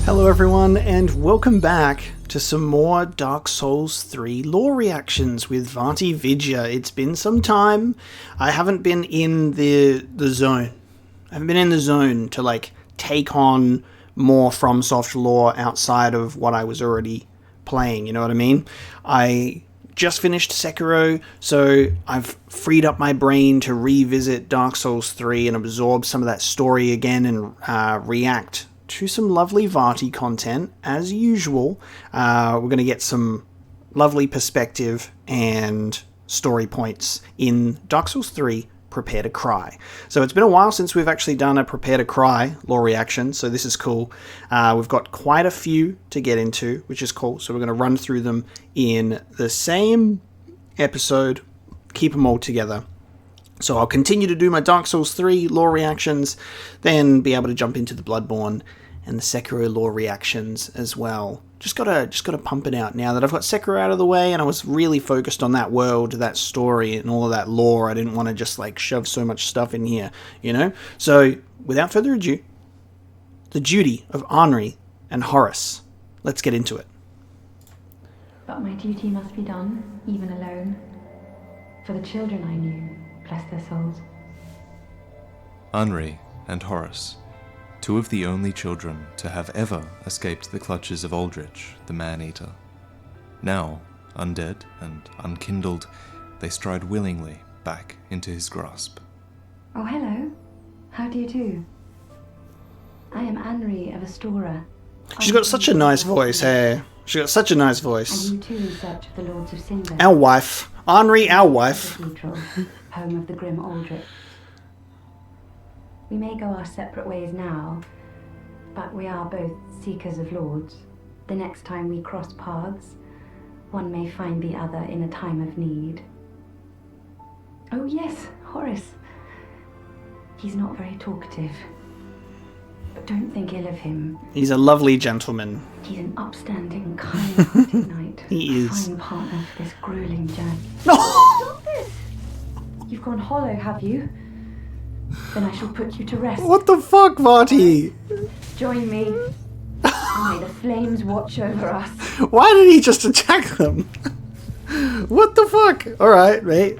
Hello everyone, and welcome back to some more Dark Souls 3 lore reactions with VaatiVidya. It's been some time. I haven't been in the zone. I haven't been in the zone to like take on more FromSoft lore outside of what I was already playing, you know what I mean? I just finished Sekiro, so I've freed up my brain to revisit Dark Souls 3 and absorb some of that story again and react to some lovely Vaati content, as usual. We're going to get some lovely perspective and story points in Dark Souls 3 Prepare to Cry. So it's been a while since we've actually done a Prepare to Cry lore reaction, so this is cool. We've got quite a few to get into, which is cool, so we're going to run through them in the same episode, keep them all together. So I'll continue to do my Dark Souls 3 lore reactions, then be able to jump into the Bloodborne and the Sekiro lore reactions as well. Just gotta pump it out now that I've got Sekiro out of the way, and I was really focused on that world, that story, and all of that lore. I didn't want to just like shove so much stuff in here, you know? So without further ado, the duty of Anri and Horace. Let's get into it. But my duty must be done, even alone. For the children I knew, bless their souls. Anri and Horace, two of the only children to have ever escaped the clutches of Aldrich, the man-eater. Now, undead and unkindled, they stride willingly back into his grasp. Oh, hello. How do you do? I am Anri of Astora. She's got such a nice voice, hey? She's got such a nice voice. And you too in search of the Lords of Cinder. Our wife. Anri, our wife. Cathedral, home of the grim Aldrich. We may go our separate ways now, but we are both seekers of lords. The next time we cross paths, one may find the other in a time of need. Oh yes, Horace. He's not very talkative, but don't think ill of him. He's a lovely gentleman. He's an upstanding, kind-hearted knight. He a is. fine partner for this grueling journey. No! Stop this! You've gone hollow, have you? Then I shall put you to rest. What the fuck, Vaati? Join me, and may the flames watch over us. Why did he just attack them? What the fuck? Alright, mate.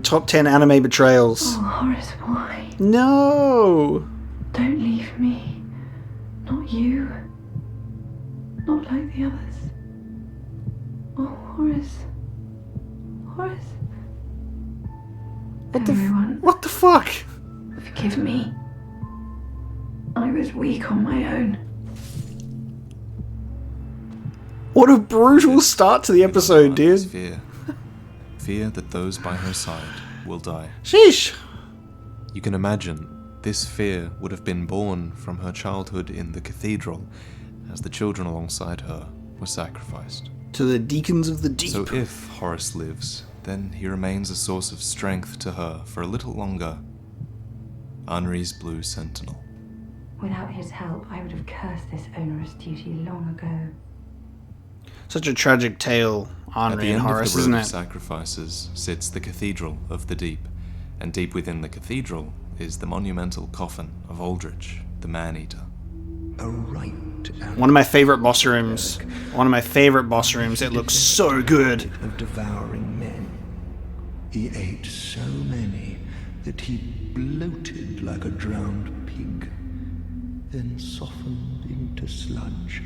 Top 10 anime betrayals. Oh, Horace, why? No! Don't leave me. Not you. Not like the others. Oh, Horace. Horace. Everyone, What the fuck? forgive me. I was weak on my own. What a brutal start to the episode, dude. Fear. Fear that those by her side will die. Sheesh. You can imagine this fear would have been born from her childhood in the cathedral, as the children alongside her were sacrificed. To the deacons of the deep. So if Horace lives, then he remains a source of strength to her for a little longer. Anri's Blue Sentinel. Without his help, I would have cursed this onerous duty long ago. Such a tragic tale, At Anri the and end Horace, of the isn't Road of it? Sacrifices sits the Cathedral of the Deep, and deep within the cathedral is the monumental coffin of Aldrich, the man-eater. A right. One of my favorite boss rooms. One of my favorite boss rooms. It looks so good. Of devouring men. He ate so many that he bloated like a drowned pig, then softened into sludge.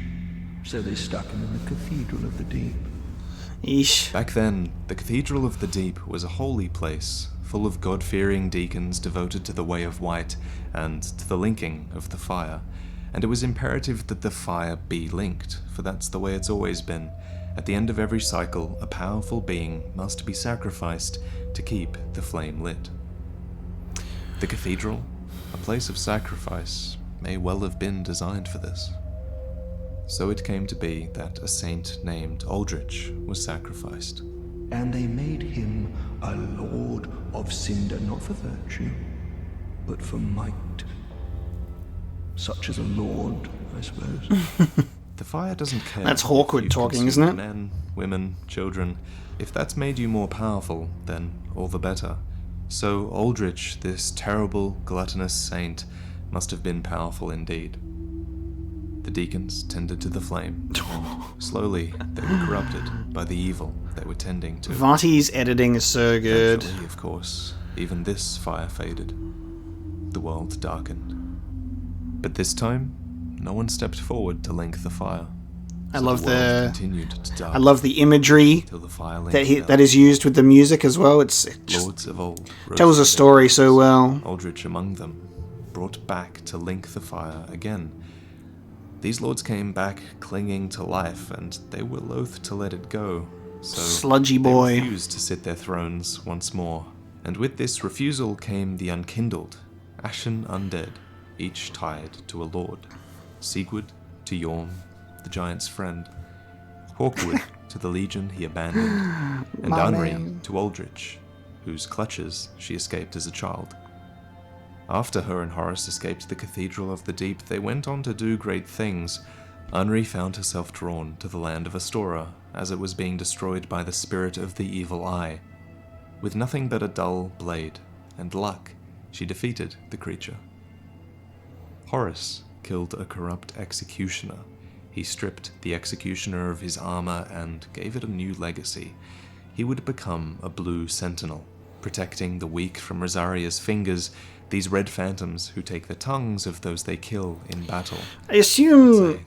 So they stuck him in the Cathedral of the Deep. Eesh. Back then, the Cathedral of the Deep was a holy place, full of God-fearing deacons devoted to the Way of White and to the linking of the fire. And it was imperative that the fire be linked, for that's the way it's always been. At the end of every cycle, a powerful being must be sacrificed to keep the flame lit. The cathedral, a place of sacrifice, may well have been designed for this. So it came to be that a saint named Aldrich was sacrificed. And they made him a Lord of Cinder, not for virtue, but for might. Such as a lord, I suppose. The fire doesn't care. That's if Hawkwood you've talking, consumed isn't it? Men, women, children. If that's made you more powerful, then all the better. So Aldrich, this terrible, gluttonous saint, must have been powerful indeed. The deacons tended to the flame, and slowly they were corrupted by the evil they were tending to. Vaati's editing is so good. Eventually, of course, even this fire faded. The world darkened. But this time, no one stepped forward to link the fire. I love the imagery till the fire that is used with the music as well. It just Lords of old tells a story so well. Aldrich among them, brought back to link the fire again. These lords came back clinging to life, and they were loath to let it go. So Sludgy boy. they refused to sit their thrones once more. And with this refusal came the unkindled, ashen undead, each tied to a lord. Sigurd to Yorm, the giant's friend. Hawkwood to the legion he abandoned. And Anri to Aldrich, whose clutches she escaped as a child. After her and Horace escaped the Cathedral of the Deep, they went on to do great things. Anri found herself drawn to the land of Astora, as it was being destroyed by the spirit of the evil eye. With nothing but a dull blade and luck, she defeated the creature. Horace killed a corrupt executioner. He stripped the executioner of his armor and gave it a new legacy. He would become a blue sentinel, protecting the weak from Rosaria's fingers, these red phantoms who take the tongues of those they kill in battle. I assume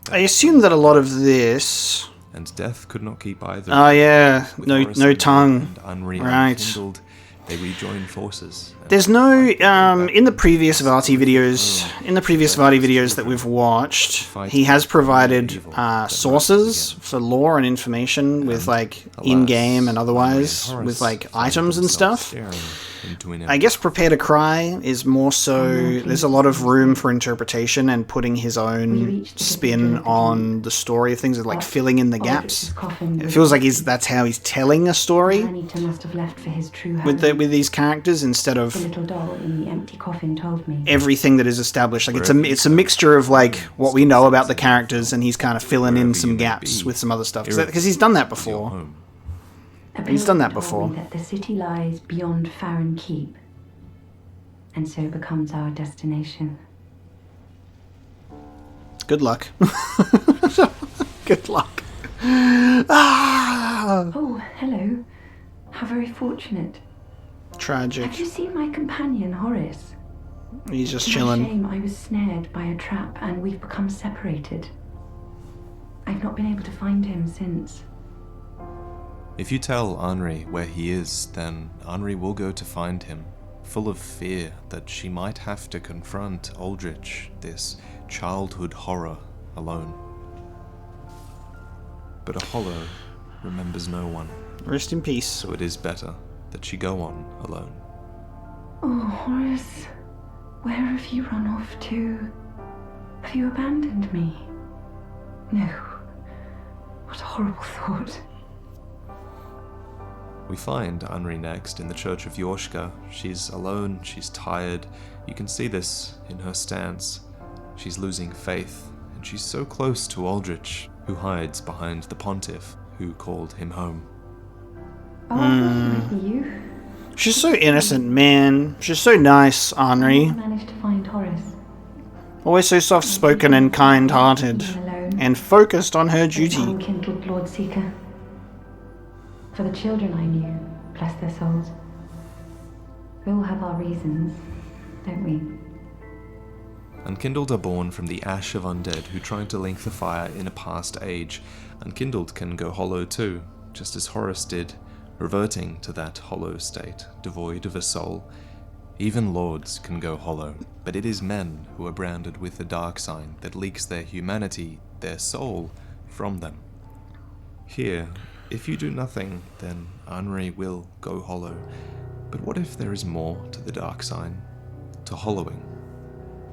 that a lot of this. And death could not keep either. Oh yeah, With no Horace tongue. And Anri Right. unkindled, they rejoined forces. There's no in the previous Vaati videos that we've watched, he has provided sources for lore and information with like in-game and otherwise with like items and stuff. I guess Prepare to Cry is more so, there's a lot of room for interpretation and putting his own spin on the story of things, like filling in the gaps. It feels like that's how he's telling a story with these characters instead of the little doll in the empty coffin told me. Everything that is established. Like it's a mixture of like what we know about the characters, and he's kind of filling in some gaps with some other stuff because he's done that before. He's done that before. Told me that the city lies beyond Farron Keep, and so becomes our destination. Good luck. Good luck. Ah! Oh, hello. How very fortunate. Tragic. Have you seen my companion, Horace? He's just To my chilling. shame, I was snared by a trap and we've become separated. I've not been able to find him since. If you tell Anri where he is, then Anri will go to find him, full of fear that she might have to confront Aldrich, this childhood horror, alone. But a hollow remembers no one, Rest in peace. so it is better that she go on alone. Oh, Horace, where have you run off to? Have you abandoned me? No. What a horrible thought. We find Anri next in the Church of Yorshka. She's alone, she's tired. You can see this in her stance. She's losing faith, and she's so close to Aldrich, who hides behind the Pontiff, who called him home. Oh, with you? She's so innocent, man. She's so nice, I Anri. managed to find Horace. Always so soft-spoken and kind-hearted, Alone. and focused on her duty. Unkindled Lord Seeker. For the children I knew, bless their souls. We all have our reasons, don't we? Unkindled are born from the ash of undead who tried to link the fire in a past age. Unkindled can go hollow too, just as Horace did, reverting to that hollow state, devoid of a soul. Even lords can go hollow, but it is men who are branded with the dark sign that leaks their humanity, their soul, from them. Here, if you do nothing, then Anri will go hollow. But what if there is more to the dark sign, to hollowing?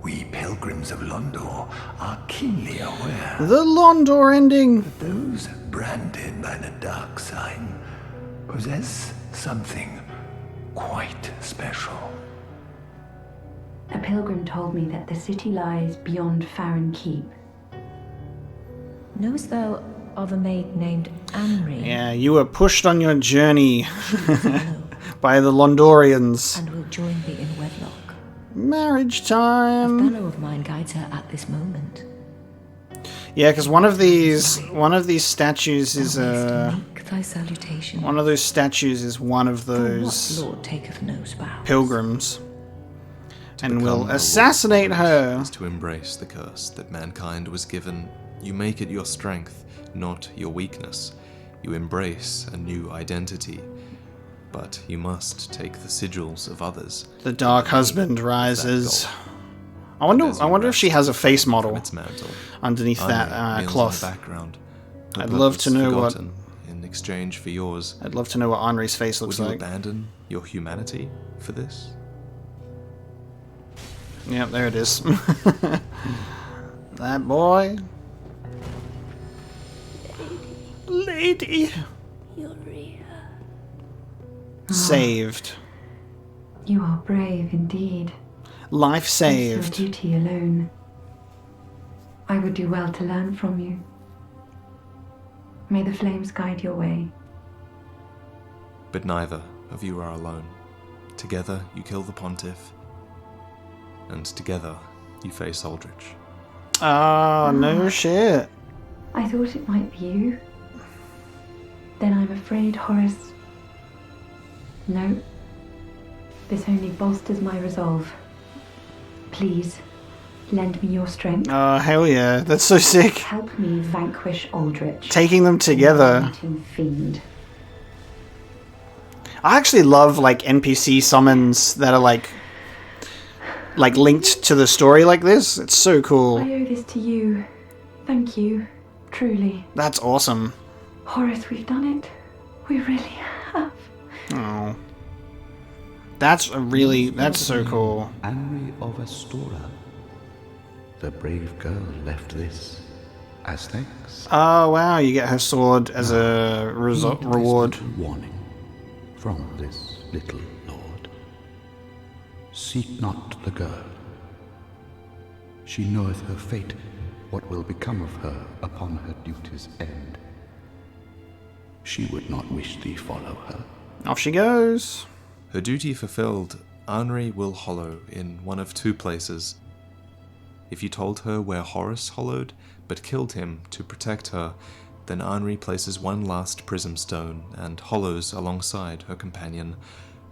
We pilgrims of Londor are keenly aware The Londor ending. that those branded by the dark sign possess something quite special. A pilgrim told me that the city lies beyond Farron Keep. Knowest thou of a maid named Anri? Yeah, you were pushed on your journey by the Londorians. And will join thee in wedlock. Marriage A time. fellow of mine guides her at this moment. Yeah, because one of these statues is Make thy salutation. one of those statues is one of For what those lord taketh no spouse? pilgrims, and will Become a assassinate lord of her. Horace is to embrace the curse that mankind was given. You make it your strength, not your weakness. You embrace a new identity. But you must take the sigils of others. The Dark Husband rises. I wonder if she has a face model its mantle, underneath that Anri kneels cloth. in the background. Her I'd love purpose to know what. forgotten in exchange for yours. I'd love to know what Anri's face looks Would you like. abandon your humanity for this? Yeah, there it is. That boy. Lady. Saved. You are brave indeed. Life It's saved. your duty alone. I would do well to learn from you. May the flames guide your way. But neither of you are alone. Together you kill the Pontiff, and together you face Aldrich. Oh, no shit. I thought it might be you. Then I'm afraid, Horace. No. This only bolsters my resolve. Please, lend me your strength. Oh, hell yeah. That's so sick. Help me vanquish Aldrich. Taking them together. Fighting fiend. I actually love, like, NPC summons that are, like linked to the story like this. It's so cool. I owe this to you. Thank you. Truly. That's awesome. Horace, we've done it. We really have. Oh. That's so cool. Anri of Astora. The brave girl left this as thanks. Oh, wow. You get her sword as a Heed this reward. little warning from this little lord. Seek not the girl. She knoweth her fate, what will become of her upon her duty's end. She would not wish thee follow her. Off she goes. Her duty fulfilled, Anri will hollow in one of two places. If you told her where Horace hollowed, but killed him to protect her, then Anri places one last prism stone and hollows alongside her companion,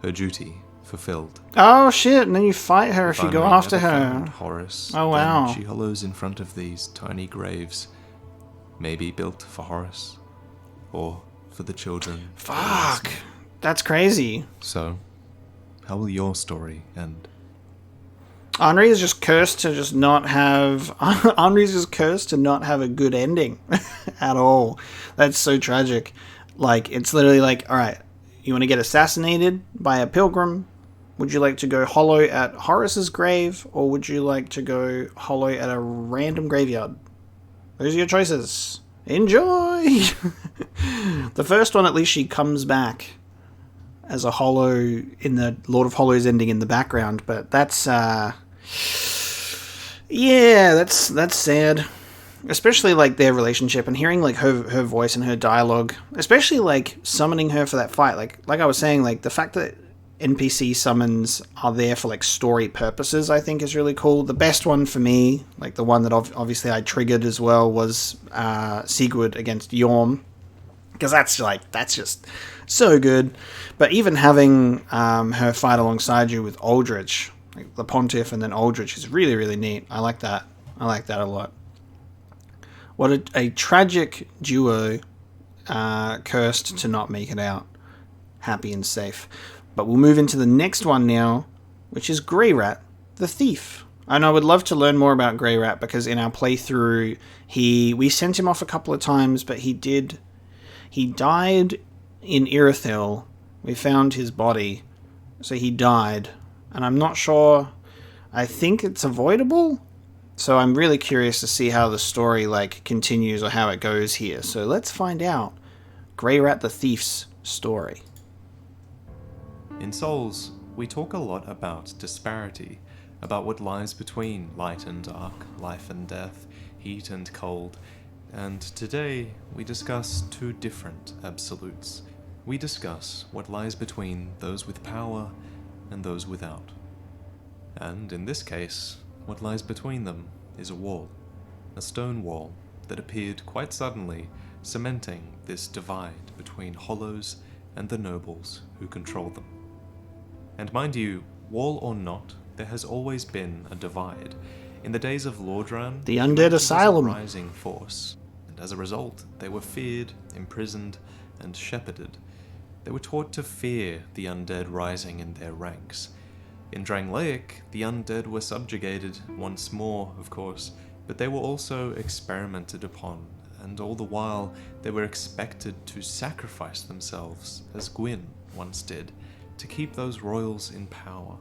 her duty fulfilled. Oh, shit. And then you fight her if you go Anri after never her. found Horace, Oh, wow. then she hollows in front of these tiny graves, maybe built for Horace, or for the children. Fuck. That's crazy. So, how will your story end? Anri is just cursed to just not have... Henri's just cursed to not have a good ending at all. That's so tragic. Like, it's literally like, alright, you want to get assassinated by a pilgrim? Would you like to go hollow at Horace's grave, or would you like to go hollow at a random graveyard? Those are your choices. Enjoy! The first one, at least she comes back as a hollow in the Lord of Hollows ending in the background, but that's, yeah, that's sad. Especially, like, their relationship and hearing, like, her voice and her dialogue. Especially, like, summoning her for that fight. Like I was saying, like, the fact that NPC summons are there for, like, story purposes, I think is really cool. The best one for me, like, the one that obviously I triggered as well, was Sigurd against Yorm. Because that's just so good. But even having her fight alongside you with Aldrich, like the Pontiff and then Aldrich, is really, really neat. I like that. I like that a lot. What a tragic duo, cursed to not make it out happy and safe. But we'll move into the next one now, which is Greirat the Thief. And I would love to learn more about Greirat, because in our playthrough, we sent him off a couple of times, but he died in Irithyll. We found his body, so he died. And I'm not sure, I think it's avoidable? So I'm really curious to see how the story, like, continues or how it goes here. So let's find out Greirat the Thief's story. In Souls, we talk a lot about disparity, about what lies between light and dark, life and death, heat and cold, and today we discuss two different absolutes. We discuss what lies between those with power and those without. And in this case, what lies between them is a wall, a stone wall, that appeared quite suddenly, cementing this divide between hollows and the nobles who control them. And mind you, wall or not, there has always been a divide. In the days of Lordran, The undead humanity was asylum. a rising force, and as a result, they were feared, imprisoned, and shepherded. They were taught to fear the undead rising in their ranks. In Drangleic, the undead were subjugated once more, of course, but they were also experimented upon, and all the while they were expected to sacrifice themselves, as Gwyn once did, to keep those royals in power.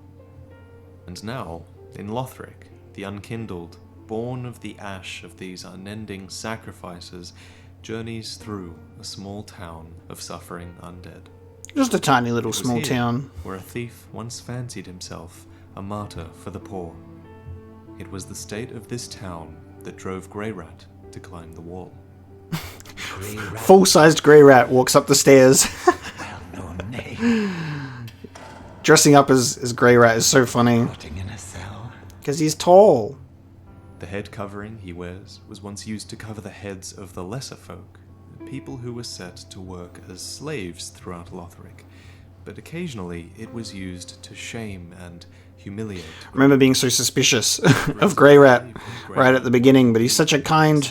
And now, in Lothric, the unkindled, born of the ash of these unending sacrifices, journeys through a small town of suffering undead. Just a tiny little It was small here town. where a thief once fancied himself a martyr for the poor. It was the state of this town that drove Greirat to climb the wall. Full-sized grey rat walks up the stairs. Well-known name. Dressing up as grey rat is so funny. Rotting in a cell. Because he's tall. The head covering he wears was once used to cover the heads of the lesser folk, people who were set to work as slaves throughout Lothric, but occasionally it was used to shame and humiliate. I remember being so suspicious of Grey Rat right at the beginning, but he's such a kind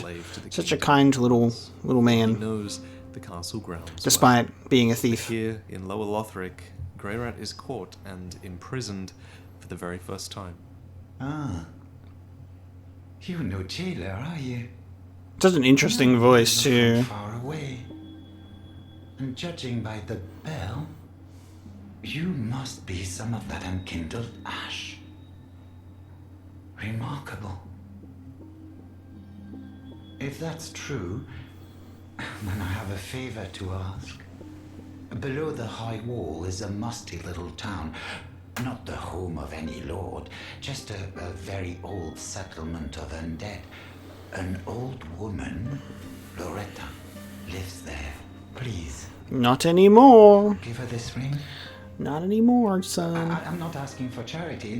little He man, knows the castle grounds well. despite being a thief. Here in Lower Lothric, Greirat is caught and imprisoned for the very first time. Ah. You're no jailer, are you? Such an interesting voice too. Far away. And judging by the bell, you must be some of that unkindled ash. Remarkable. If that's true, then I have a favor to ask. Below the high wall is a musty little town. Not the home of any lord, just a very old settlement of undead. An old woman, Loretta, lives there. Please, Not anymore. give her this ring. Not anymore, son. I'm not asking for charity.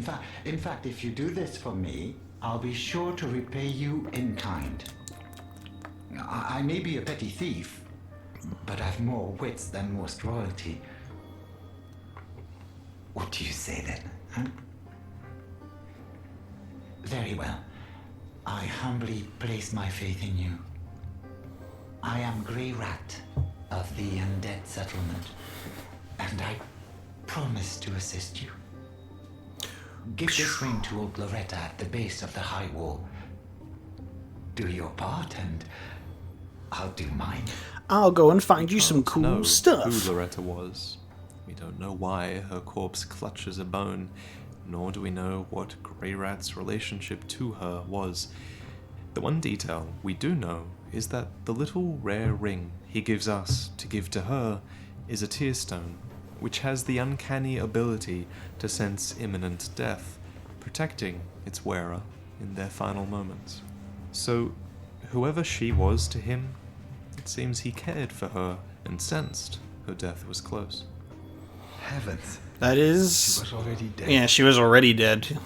In fact, if you do this for me, I'll be sure to repay you in kind. I may be a petty thief, but I've more wits than most royalty. What do you say then? Huh? Very well. I humbly place my faith in you. I am Greirat of the Undead Settlement, and I promise to assist you. Give this ring to old Loretta at the base of the high wall. Do your part, and I'll do mine. I'll go and find you some Know cool stuff. Who Loretta was. We don't know why her corpse clutches a bone, nor do we know what Greirat's relationship to her was. The one detail we do know is that the little rare ring he gives us to give to her is a tear stone, which has the uncanny ability to sense imminent death, protecting its wearer in their final moments. So, whoever she was to him, it seems he cared for her and sensed her death was close. Heavens. That is... She was already dead. Yeah, she was already dead.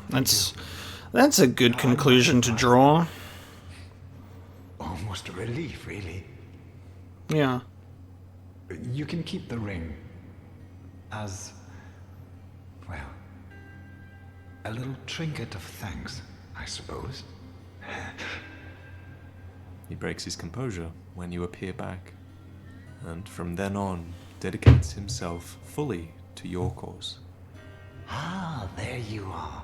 That's a good conclusion to draw. Almost a relief, really. Yeah. You can keep the ring as, well, a little trinket of thanks, I suppose. He breaks his composure when you appear back, and from then on dedicates himself fully to your cause. Ah, there you are.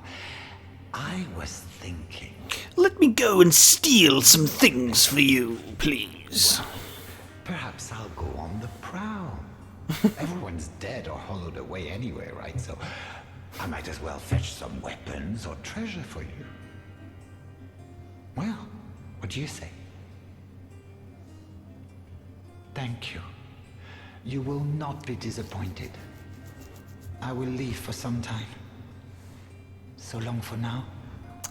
I was thinking. Let me go and steal some things for you, please. Perhaps I'll go on the prowl. Everyone's dead or hollowed away anyway, right? So I might as well fetch some weapons or treasure for you. Well, what do you say? Thank you. You will not be disappointed. I will leave for some time. So long for now.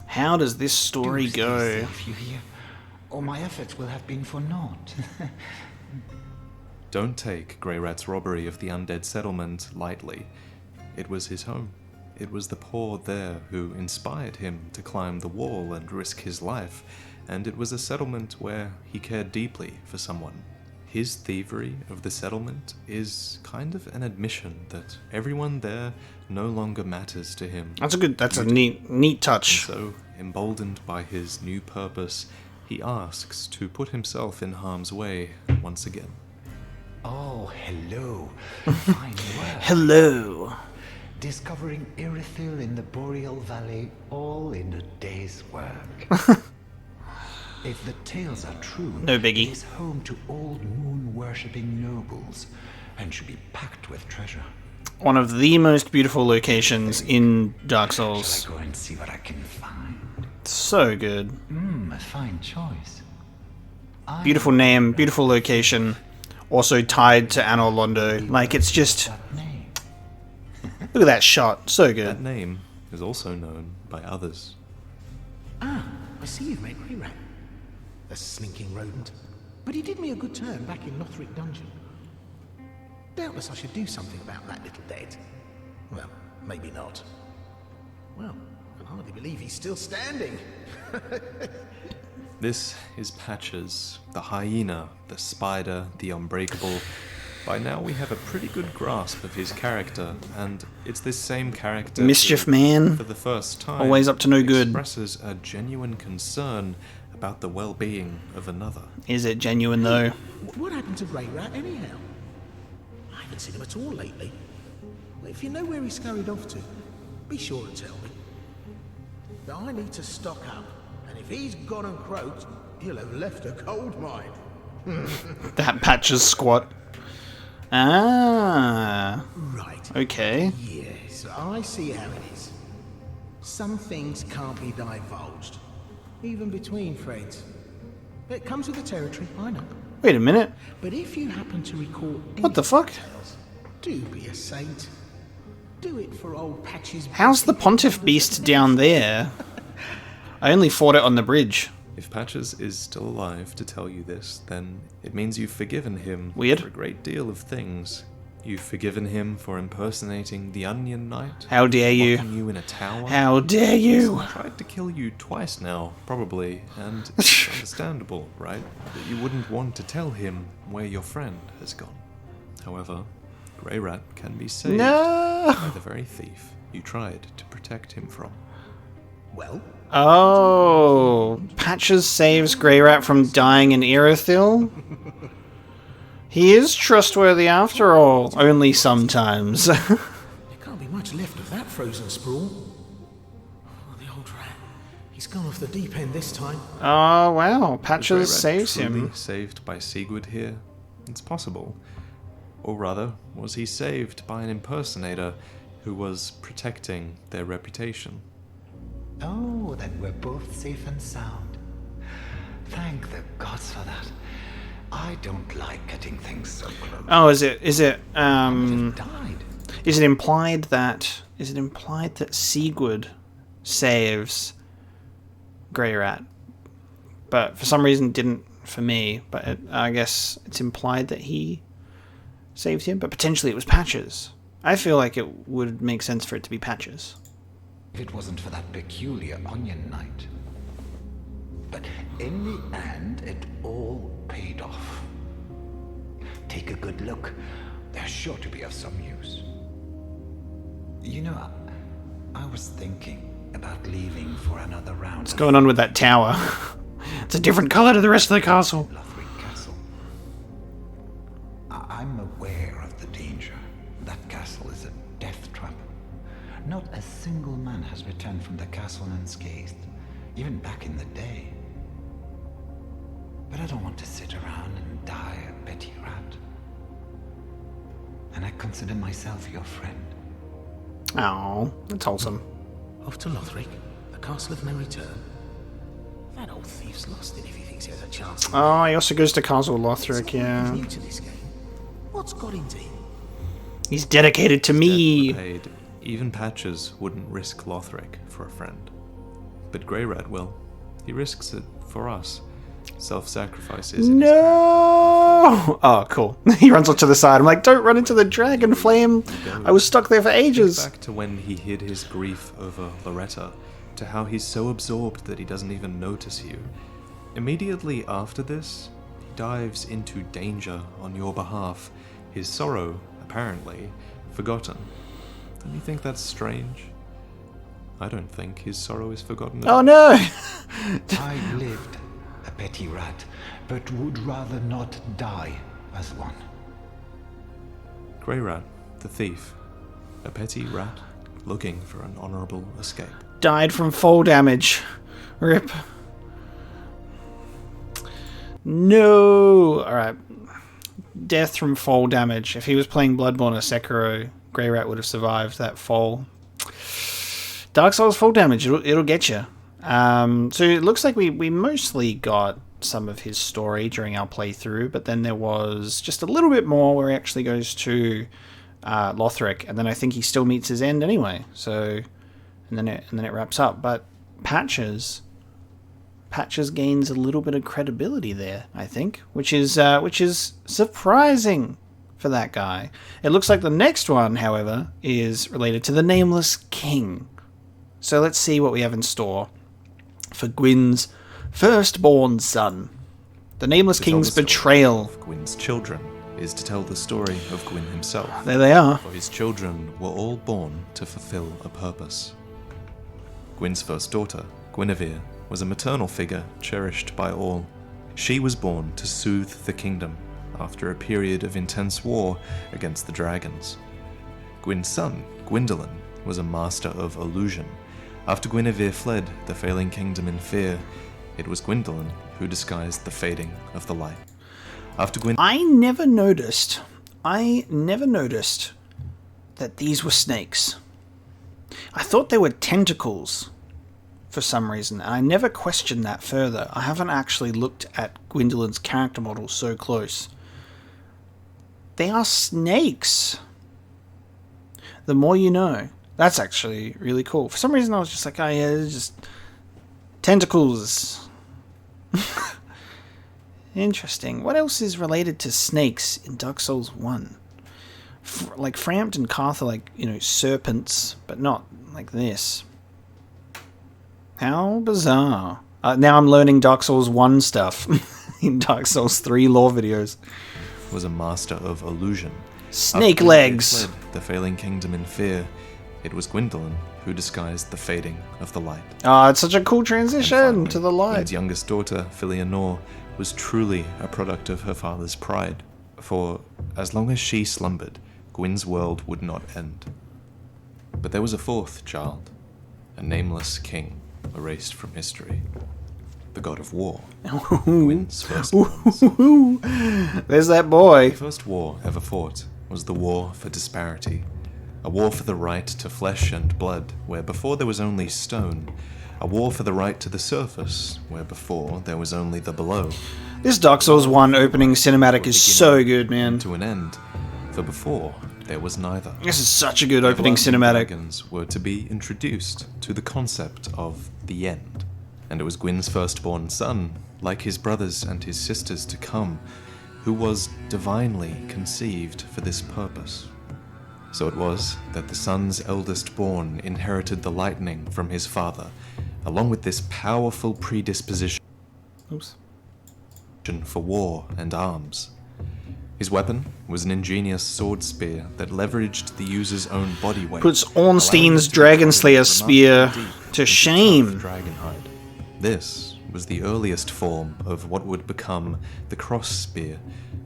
How does this story Do stay go? safe, you hear? Or my efforts will have been for naught. Don't take Greirat's robbery of the undead settlement lightly. It was his home. It was the poor there who inspired him to climb the wall and risk his life, and it was a settlement where he cared deeply for someone. His thievery of the settlement is kind of an admission that everyone there no longer matters to him. That's a neat touch. And so, emboldened by his new purpose, he asks to put himself in harm's way once again. Oh, hello. Fine work. Hello. Discovering Irithyll in the Boreal Valley, all in a day's work. If the tales are true, No biggie. it is home to old moon-worshipping nobles, and should be packed with treasure. One of the most beautiful locations in Dark Souls. Shall I go and see what I can find? So good. A fine choice. Beautiful name, beautiful location. Also tied to Anor Londo. Like, it's just... That name. Look at that shot. So good. That name is also known by others. Ah, I see you've met Greirat. The slinking rodent. But he did me a good turn back in Lothric dungeon. Doubtless I should do something about that little dead. Well, maybe not. Well, I can hardly believe he's still standing. This is Patches, the hyena, the spider, the unbreakable. By now we have a pretty good grasp of his character, and it's this same character Mischief who, man. for the first time, Always up to no good. expresses a genuine concern about the well-being of another. Is it genuine, though? What happened to Greirat anyhow? I haven't seen him at all lately. Well, if you know where he scurried off to, be sure to tell me. But I need to stock up, and if he's gone and croaked, he'll have left a gold mine. That Patches squat. Ah. Right. Okay. Yes, I see how it is. Some things can't be divulged, even between friends. It comes with the territory, I know. Wait a minute. But if you happen to recall What the fuck? details, do be a saint. Do it for old Patches. How's the Pontiff beast down there? I only fought it on the bridge. If Patches is still alive to tell you this, then it means you've forgiven him Weird. for a great deal of things. You've forgiven him for impersonating the Onion Knight. How dare you? Locking you in a tower. How dare you? He's tried to kill you twice now, probably, and it's understandable, right? That you wouldn't want to tell him where your friend has gone. However, Greirat can be saved No. by the very thief you tried to protect him from. Well, Oh, Patches saves Greirat from dying in Irithyll? He is trustworthy after all, only sometimes. there can't be much left of that frozen sprawl. Oh, the old rat. He's gone off the deep end this time. Oh, wow, Was Patches Greirat saves truly him. saved by Sigurd here? It's possible. Or rather, was he saved by an impersonator who was protecting their reputation? Oh, then we're both safe and sound. Thank the gods for that. I don't like getting things so close. Oh, is it Died. is it implied that Sigurd saves Greirat, but for some reason didn't for me, but I guess it's implied that he saved him, but potentially it was Patches. I feel like it would make sense for it to be Patches. If it wasn't for that peculiar Onion Knight. But in the end, it all paid off. Take a good look. They're sure to be of some use. You know, I was thinking about leaving for another round. What's going on with that tower? It's a different color to the rest of the castle. Lothric Castle. I'm aware of the danger. That castle is a death trap. Not a single man has returned from the castle unscathed, even back in the day. But I don't want to sit around and die a petty rat. And I consider myself your friend. Oh, that's wholesome. Off to Lothric, the castle of no return. That old thief's lost it if he thinks he has a chance. Oh, he also goes to Castle Lothric, He's yeah. new to this game. What's got into him? He's dedicated to me. Paid. Even Patches wouldn't risk Lothric for a friend. But Greirat will. He risks it for us. Self-sacrifice is in his character. No! Oh, cool. He runs off to the side. I'm like, don't run into the dragon flame. I was stuck there for ages. Back to when he hid his grief over Loretta, to how he's so absorbed that he doesn't even notice you. Immediately after this, he dives into danger on your behalf, his sorrow, apparently, forgotten. Don't you think that's strange? I don't think his sorrow is forgotten. Oh no! I lived a petty rat, but would rather not die as one. Greirat the Thief, a petty rat looking for an honourable escape. Died from fall damage. Rip. No! Alright. Death from fall damage. If he was playing Bloodborne or Sekiro, Greirat would have survived that fall. Dark Souls fall damage, it'll get you. So it looks like we mostly got some of his story during our playthrough, but then there was just a little bit more where he actually goes to Lothric, and then I think he still meets his end anyway. So, and then it wraps up. But Patches gains a little bit of credibility there, I think, which is surprising for that guy. It looks like the next one, however, is related to the Nameless King. So let's see what we have in store for Gwyn's firstborn son. The Nameless King's betrayal. Of Gwyn's children is to tell the story of Gwyn himself. There they are. For his children were all born to fulfill a purpose. Gwyn's first daughter, Guinevere, was a maternal figure cherished by all. She was born to soothe the kingdom after a period of intense war against the dragons. Gwyn's son, Gwyndolin, was a master of illusion. After Guinevere fled the failing kingdom in fear, it was Gwyndolin who disguised the fading of the light. I never noticed that these were snakes. I thought they were tentacles for some reason, and I never questioned that further. I haven't actually looked at Gwyndolin's character model so close. They are snakes. The more you know. That's actually really cool. For some reason I was just like, oh yeah, it's just tentacles. Interesting. What else is related to snakes in Dark Souls 1? Like Frampt and Karth are like, serpents, but not like this. How bizarre. Now I'm learning Dark Souls 1 stuff in Dark Souls 3 lore videos. Was a master of illusion. Snake legs. Fled the failing kingdom in fear. It was Gwyndolin who disguised the fading of the light. Oh, it's such a cool transition finally, to the light. Gwyn's youngest daughter, Filianor, was truly a product of her father's pride. For as long as she slumbered, Gwyn's world would not end. But there was a fourth child, a nameless king, erased from history. The god of war. Gwyn's firstborn son. There's that boy. The first war ever fought was the war for disparity. A war for the right to flesh and blood, where before there was only stone. A war for the right to the surface, where before there was only the below. This Dark Souls 1 opening cinematic is so good, man. To an end, for before there was neither. This is such a good opening cinematic. Dragons were to be introduced to the concept of the end. And it was Gwyn's firstborn son, like his brothers and his sisters to come, who was divinely conceived for this purpose. So it was that the son's eldest born inherited the lightning from his father, along with this powerful predisposition for war and arms. His weapon was an ingenious sword spear that leveraged the user's own body weight. Puts Ornstein's Dragon Slayer spear to shame. Dragonhide. This was the earliest form of what would become the cross spear,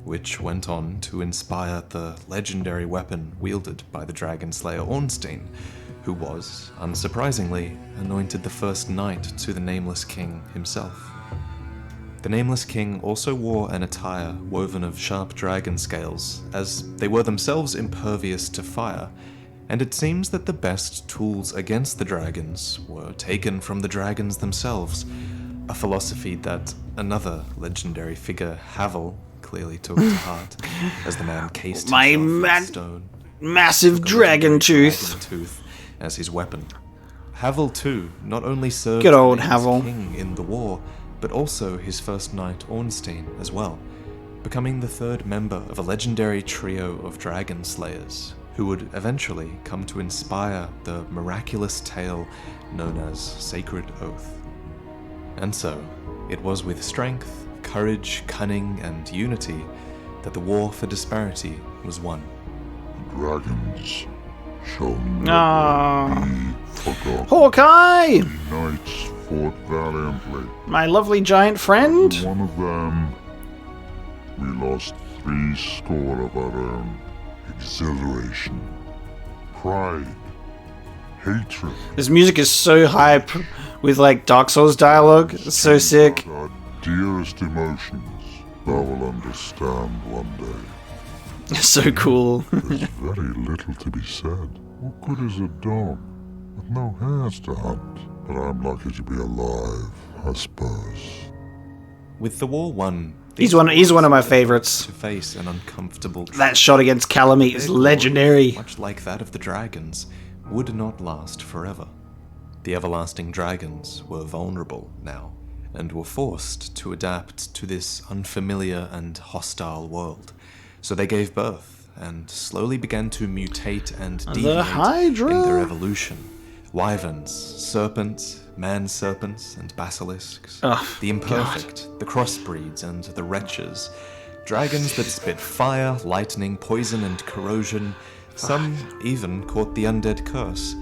which went on to inspire the legendary weapon wielded by the Dragon Slayer Ornstein, who was, unsurprisingly, anointed the first knight to the Nameless King himself. The Nameless King also wore an attire woven of sharp dragon scales, as they were themselves impervious to fire, and it seems that the best tools against the dragons were taken from the dragons themselves, a philosophy that another legendary figure, Havel, clearly took to heart, as the man cased himself with stone. Massive dragon tooth as his weapon. Havel too not only served good old the Havel king in the war, but also his first knight Ornstein as well, becoming the third member of a legendary trio of dragon slayers, who would eventually come to inspire the miraculous tale known as Sacred Oath. And so, It was with strength, courage, cunning, and unity that the war for disparity was won. Dragons shall Ah. never be forgotten. Hawkeye! Knights fought valiantly. My lovely giant friend. One of them, we lost 70 of our own. Exhilaration, pride, hatred. This music is so hype with like Dark Souls dialogue. It's so sick. Our dearest emotions, thou will understand one day. So cool. There's very little to be said. What good is a dog with no hairs to hunt? But I'm lucky to be alive, I suppose. With the war won, He's one of my favorites. to face an uncomfortable That shot against Calamite is Their glory, legendary. much like that of the dragons, would not last forever. The everlasting dragons were vulnerable now, and were forced to adapt to this unfamiliar and hostile world. So they gave birth, and slowly began to mutate and deviate Hydra? in their evolution. Wyverns, serpents, man-serpents, and basilisks. Oh, The imperfect, the crossbreeds, and the wretches. Dragons that spit fire, lightning, poison, and corrosion. Some even caught the undead curse.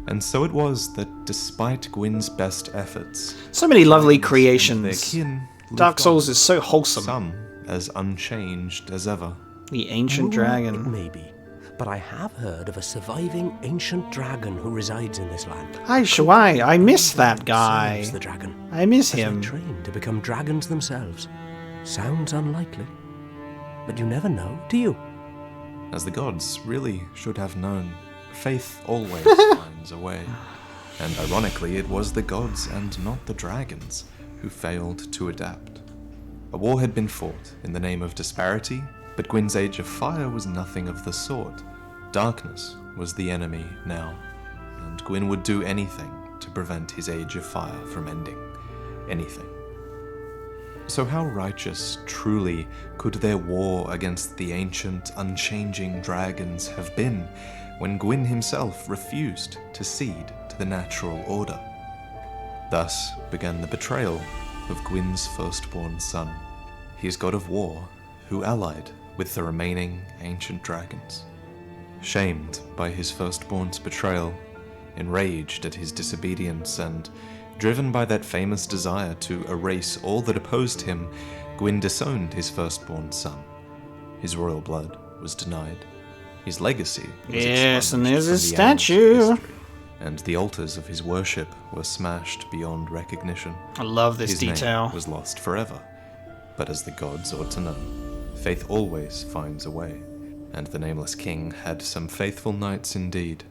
And so it was that despite Gwyn's best efforts, So many lovely their creations. kin Dark lived Souls on, is so wholesome. some as unchanged as ever. The ancient It dragon. may be, but I have heard of a surviving ancient dragon who resides in this land. Hi, Shuai. I miss that guy. Serves the dragon. I miss As they him. train to become dragons themselves. Sounds unlikely, but you never know, do you? As the gods really should have known, faith always finds a way. And ironically, it was the gods and not the dragons who failed to adapt. A war had been fought in the name of disparity, but Gwyn's Age of Fire was nothing of the sort. Darkness was the enemy now, and Gwyn would do anything to prevent his Age of Fire from ending. Anything. So how righteous, truly, could their war against the ancient, unchanging dragons have been when Gwyn himself refused to cede to the natural order? Thus began the betrayal of Gwyn's firstborn son. He is god of war, who allied with the remaining ancient dragons. Shamed by his firstborn's betrayal, enraged at his disobedience, and driven by that famous desire to erase all that opposed him, Gwyn disowned his firstborn son. His royal blood was denied. His legacy was Yes, and expunged there's from his the annals of statue. history, and the altars of his worship were smashed beyond recognition. I love this His detail. name was lost forever. But as the gods ought to know, faith always finds a way, and the Nameless King had some faithful knights indeed.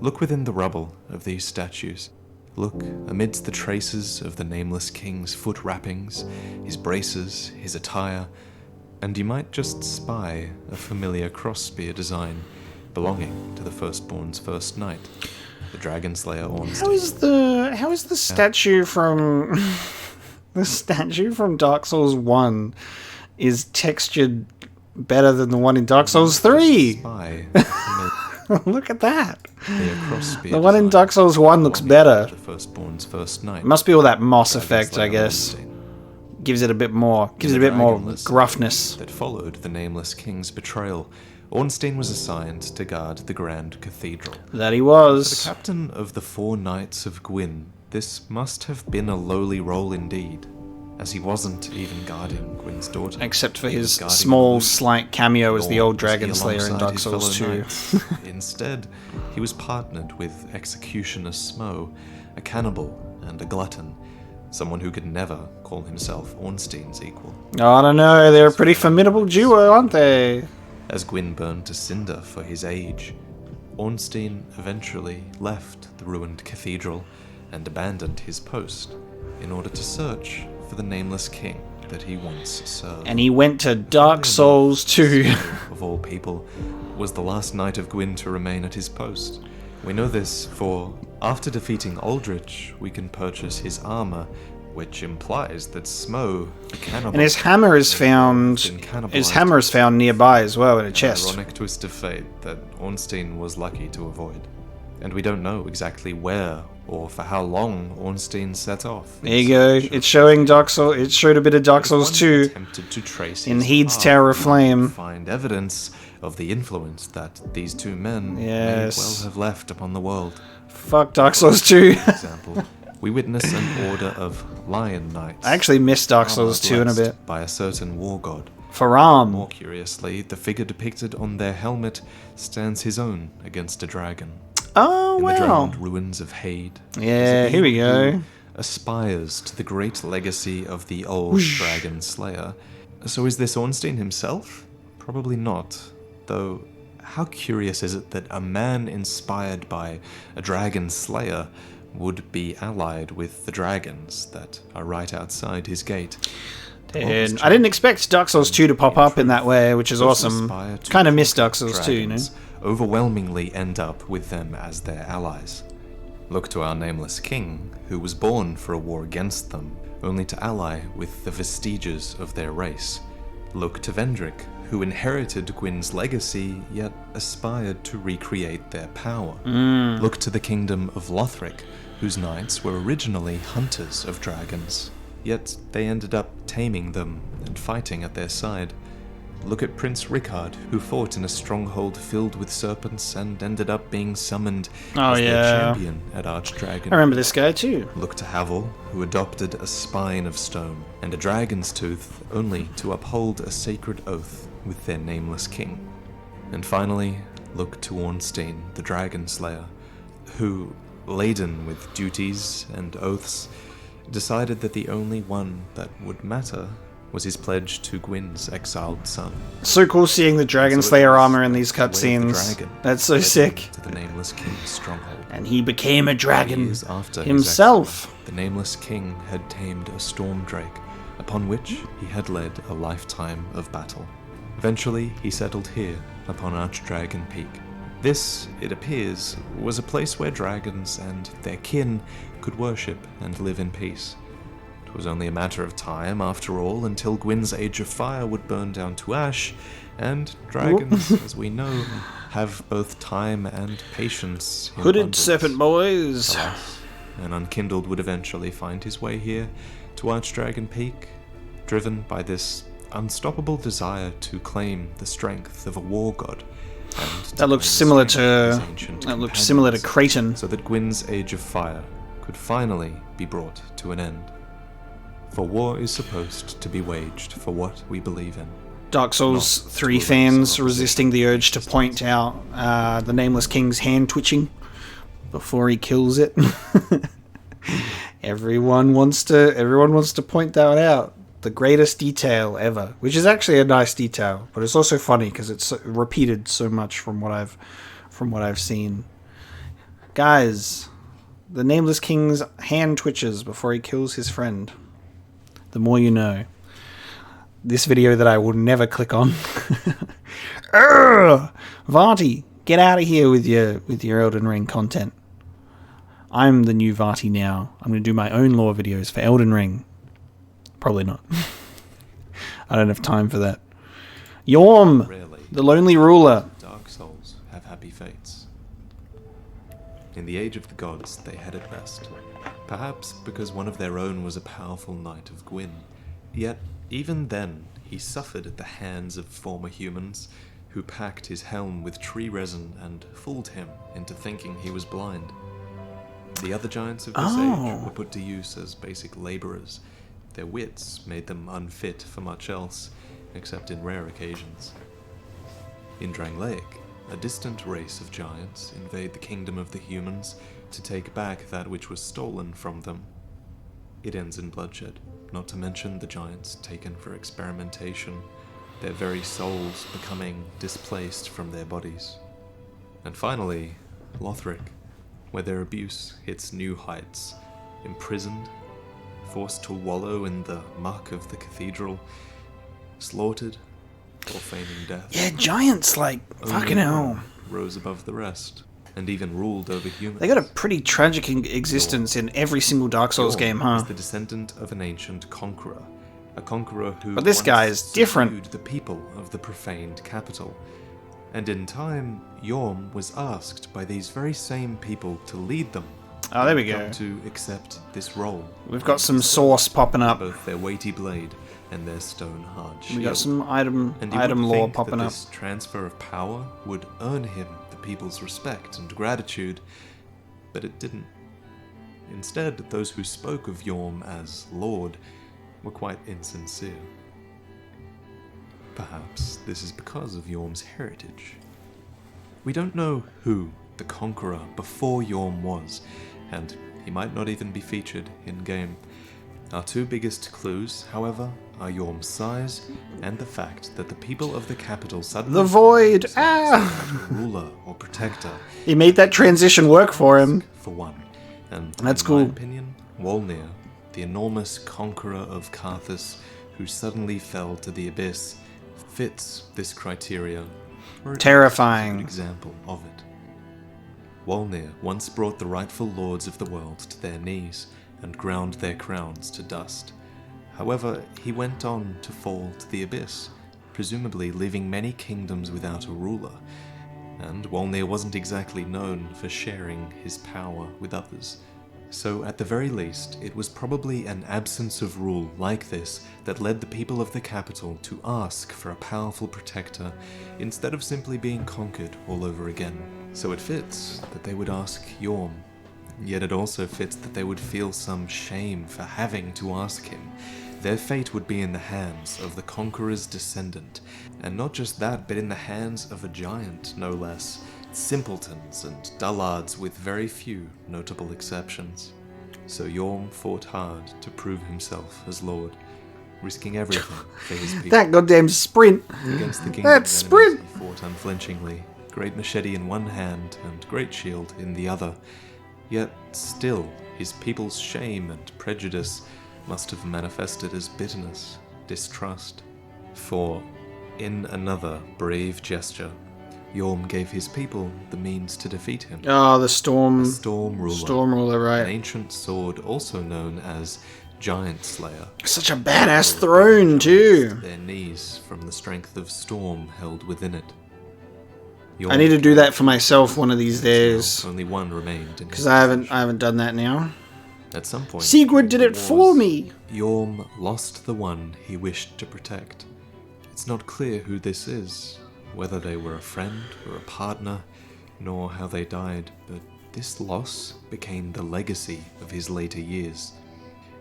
Look within the rubble of these statues. Look amidst the traces of the Nameless King's foot wrappings, his braces, his attire, and you might just spy a familiar cross-spear design belonging to the firstborn's first knight, the Dragon Slayer Ornstein. How is the statue from the statue from Dark Souls 1 is textured better than the one in Dark Souls 3? Spy Look at that. the The one in Dark Souls 1 looks better. The firstborn's first knight. It must be all that moss Dragon effect, Slayer I guess. Ornstein. Gives it a bit more In the dragonless gruffness. that followed the Nameless King's betrayal, Ornstein was assigned to guard the Grand Cathedral. That he For the was. captain of the 4 Knights of Gwyn, this must have been a lowly role indeed, as he wasn't even guarding Gwyn's daughter. Except for He his was guarding small, Luke, slight cameo as the nor old was Dragon he Slayer in alongside Dark his Souls fellow 2. knights. Instead, he was partnered with Executioner Smo, a cannibal and a glutton, someone who could never call himself Ornstein's equal. I don't know, they're a pretty formidable duo, aren't they? As Gwyn burned to cinder for his age, Ornstein eventually left the ruined cathedral and abandoned his post in order to search for the Nameless King that he once served. And he went to Dark Souls 2. Smough, of all people, was the last knight of Gwyn to remain at his post. We know this, for after defeating Aldrich, we can purchase his armor, which implies that Smo, the cannibal, And his hammer is found. been cannibalized. His hammer is found nearby as well in a An chest. ironic twist of fate that Ornstein was lucky to avoid. and we don't know exactly where or for how long Ornstein set off. There you go. It's showing Dark Souls. It showed a bit of Dark Souls 2 attempted to trace in his Heed's path, Tower of we Flame. might find evidence of the influence that these two men may well have left upon the world. Fuck Dark Souls 2. For example, we witness an order of lion knights. I actually missed Dark Souls 2 in a bit. By a certain war god. Faram. More curiously, the figure depicted on their helmet stands his own against a dragon. Oh, in wow. the drowned ruins of Hade. Yeah, here we go. Aspires to the great legacy of the old dragon slayer. So is this Ornstein himself? Probably not. Though, how curious is it that a man inspired by a dragon slayer would be allied with the dragons that are right outside his gate? Dude, I didn't expect Dark Souls 2 to pop up in that way, which is awesome. Kind of missed Dark Souls 2, you know? Overwhelmingly end up with them as their allies. Look to our Nameless King, who was born for a war against them, only to ally with the vestiges of their race. Look to Vendrick, who inherited Gwyn's legacy, yet aspired to recreate their power. Look to the kingdom of Lothric, whose knights were originally hunters of dragons, yet they ended up taming them and fighting at their side. Look at Prince Rickard, who fought in a stronghold filled with serpents and ended up being summoned as their champion at Archdragon. I remember this guy too. Look to Havel, who adopted a spine of stone and a dragon's tooth only to uphold a sacred oath with their Nameless King. And finally, look to Ornstein, the Dragon Slayer, who, laden with duties and oaths, decided that the only one that would matter was his pledge to Gwyn's exiled son. So cool seeing the Dragon Slayer armor in these cutscenes. That's so sick. To the Nameless King's stronghold. And he became a dragon Years after himself. His exile, the Nameless King had tamed a storm drake, upon which he had led a lifetime of battle. Eventually, he settled here, upon Archdragon Peak. This, it appears, was a place where dragons and their kin could worship and live in peace. It was only a matter of time, after all, until Gwyn's Age of Fire would burn down to ash, and dragons, as we know, have both time and patience. Hooded serpent boys. Alas, and Unkindled would eventually find his way here to Archdragon Peak, driven by this unstoppable desire to claim the strength of a war god. That looked similar to Creighton. So that Gwyn's Age of Fire could finally be brought to an end. For war is supposed to be waged for what we believe in. Dark Souls 3 fans resisting the urge to point out the Nameless King's hand twitching before he kills it. Everyone wants to point that out. The greatest detail ever, which is actually a nice detail, but it's also funny because it's repeated so much from what I've seen. Guys, the Nameless King's hand twitches before he kills his friend. The more you know. This video that I will never click on. Vaati, get out of here with your Elden Ring content. I'm the new Vaati now. I'm going to do my own lore videos for Elden Ring. Probably not. I don't have time for that. Yorm, the Lonely Ruler. Dark Souls have happy fates. In the Age of the Gods, they had it best. Perhaps because one of their own was a powerful knight of Gwyn. Yet, even then, he suffered at the hands of former humans, who packed his helm with tree resin and fooled him into thinking he was blind. The other giants of this age were put to use as basic laborers. Their wits made them unfit for much else, except in rare occasions. In Drangleic, a distant race of giants invade the kingdom of the humans to take back that which was stolen from them. It ends in bloodshed, not to mention the giants taken for experimentation, their very souls becoming displaced from their bodies. And finally, Lothric, where their abuse hits new heights, imprisoned, forced to wallow in the muck of the cathedral, slaughtered, or feigning death. Yeah, giants, like, fucking hell. Rose above the rest, and even ruled over humans. They got a pretty tragic existence in every single Dark Souls game, huh? Is the descendant of an ancient conqueror, a conqueror who but this guy is different. The people of the profaned capital, And in time, Yorm was asked by these very same people to lead them. Oh, there we go. To accept this role. We've got some sauce popping up. Both their weighty blade and their stone hard shield. We got some item and lore popping up. This transfer of power would earn him the people's respect and gratitude, but it didn't. Instead, those who spoke of Yorm as Lord were quite insincere. Perhaps this is because of Yorm's heritage. We don't know who the conqueror before Yorm was, and he might not even be featured in-game. Our two biggest clues, however, are Yorm's size and the fact that the people of the capital suddenly... The Void! A ruler or protector. He made that transition work for him. For one. And that's in cool. my opinion, Wolnir, the enormous conqueror of Karthus, who suddenly fell to the abyss, fits this criteria. Terrifying. An example of it. Wolnir once brought the rightful lords of the world to their knees and ground their crowns to dust. However, he went on to fall to the abyss, presumably leaving many kingdoms without a ruler, and Wolnir wasn't exactly known for sharing his power with others. So at the very least, it was probably an absence of rule like this that led the people of the capital to ask for a powerful protector instead of simply being conquered all over again. So it fits that they would ask Yorm, yet it also fits that they would feel some shame for having to ask him. Their fate would be in the hands of the conqueror's descendant, and not just that, but in the hands of a giant, no less. Simpletons and dullards with very few notable exceptions. So Yorm fought hard to prove himself as Lord, risking everything for his people. That goddamn sprint! Against the kingdom's That sprint! enemies, he fought unflinchingly, great machete in one hand and great shield in the other. Yet still, his people's shame and prejudice must have manifested as bitterness, distrust. For, in another brave gesture, Yorm gave his people the means to defeat him. Oh, the Storm... Storm Ruler. Storm Ruler, right. An ancient sword also known as Giant Slayer. Such a badass throne, too. Their knees from the strength of storm held within it. I need to do that for myself one of these days. Only one remained. Because I haven't done that now. At some point, Sigurd did it for me! Yorm lost the one he wished to protect. It's not clear who this is, whether they were a friend or a partner, nor how they died, but this loss became the legacy of his later years.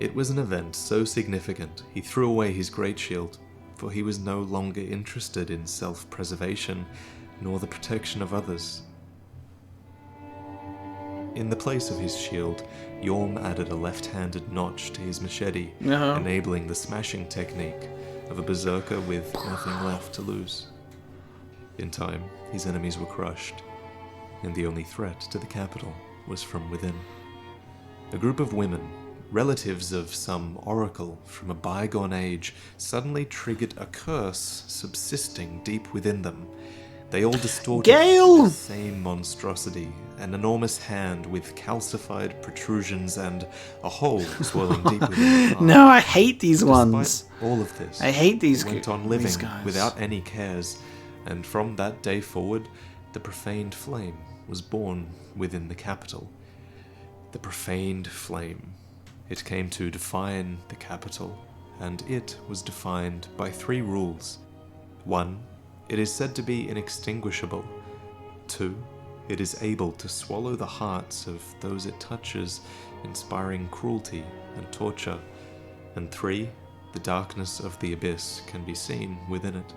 It was an event so significant he threw away his great shield, for he was no longer interested in self-preservation, nor the protection of others. In the place of his shield, Yorm added a left-handed notch to his machete, enabling the smashing technique of a berserker with nothing left to lose. In time, his enemies were crushed, and the only threat to the capital was from within. A group of women, relatives of some oracle from a bygone age, suddenly triggered a curse subsisting deep within them. They all distorted Gale! the same monstrosity, an enormous hand with calcified protrusions and a hole swirling deep within the palm. No, I hate these Despite ones. all of this, I hate these he went on living these guys. without any cares, and from that day forward, the profaned flame was born within the capital. The profaned flame. It came to define the capital, and it was defined by 3 rules. 1. It is said to be inextinguishable. 2. It is able to swallow the hearts of those it touches, inspiring cruelty and torture. And 3. The darkness of the abyss can be seen within it.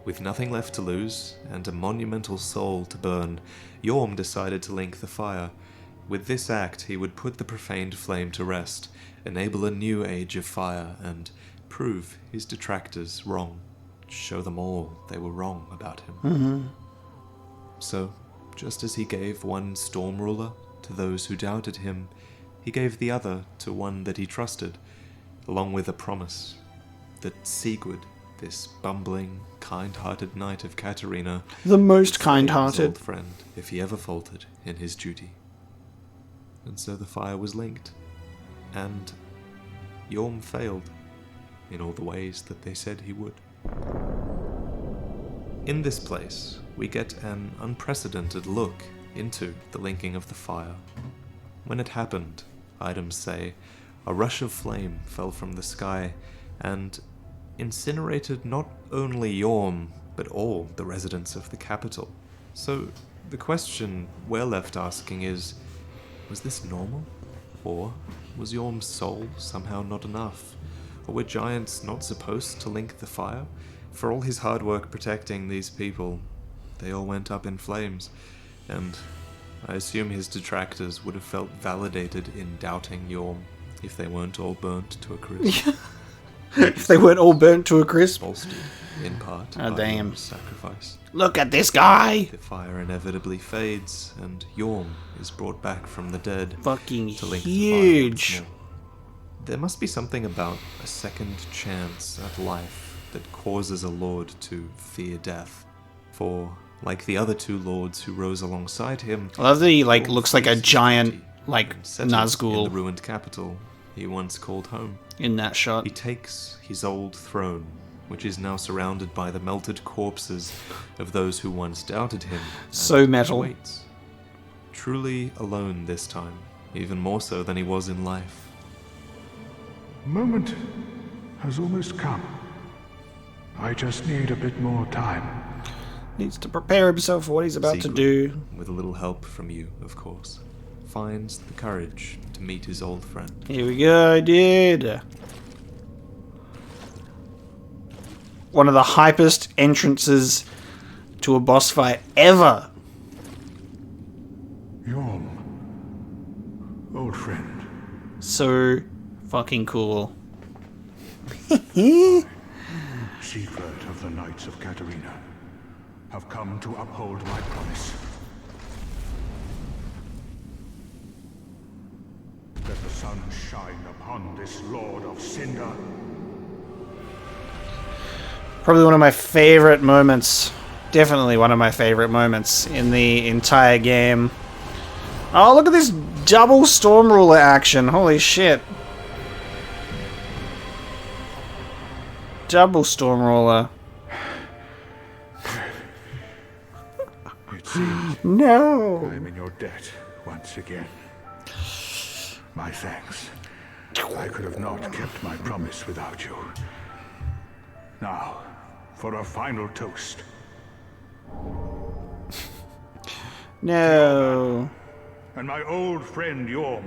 With nothing left to lose, and a monumental soul to burn, Yorm decided to link the fire. With this act, he would put the profaned flame to rest, enable a new age of fire, and prove his detractors wrong. Show them all they were wrong about him. So, just as he gave one storm ruler to those who doubted him, he gave the other to one that he trusted, along with a promise that Sigurd, this bumbling, kind-hearted knight of Katarina, The most his kind-hearted. old friend if he ever faltered in his duty. And so the fire was linked, and Yorm failed in all the ways that they said he would. In this place, we get an unprecedented look into the linking of the fire. When it happened, items say, a rush of flame fell from the sky and incinerated not only Yorm, but all the residents of the capital. So, the question we're left asking is, was this normal? Or was Yorm's soul somehow not enough? Or were giants not supposed to link the fire? For all his hard work protecting these people, they all went up in flames, and I assume his detractors would have felt validated in doubting Yorm if they weren't all burnt to a crisp. If they weren't all burnt to a crisp. Bolstered, in part, Oh, by damn. Yorm's sacrifice. Look at this guy! The fire inevitably fades, and Yorm is brought back from the dead Fucking to link the fire once huge. more. There must be something about a second chance at life that causes a lord to fear death. For, like the other two lords who rose alongside him, I love that he, like, Yorm looks like a fears giant, duty like, and settles in the Nazgul ruined capital he once called home. in that shot. He takes his old throne, which is now surrounded by the melted corpses of those who once doubted him. So and metal. Waits. Truly alone this time, even more so than he was in life. Moment has almost come. I just need a bit more time. Needs to prepare himself for what he's about to Sigurd, do. with a little help from you, of course, finds the courage to meet his old friend. Here we go, dude. One of the hypest entrances to a boss fight ever. Yorm, old friend. So fucking cool. Secret of the Knights of Katarina have come to uphold my promise. Let the sun shine upon this Lord of Cinder. Probably one of my favorite moments. Definitely one of my favorite moments in the entire game. Oh, look at this double Storm Ruler action. Holy shit. Double Storm Ruler. It seems No. I'm in your debt once again. My thanks. I could have not kept my promise without you. Now, for a final toast. No. And my old friend Yorm.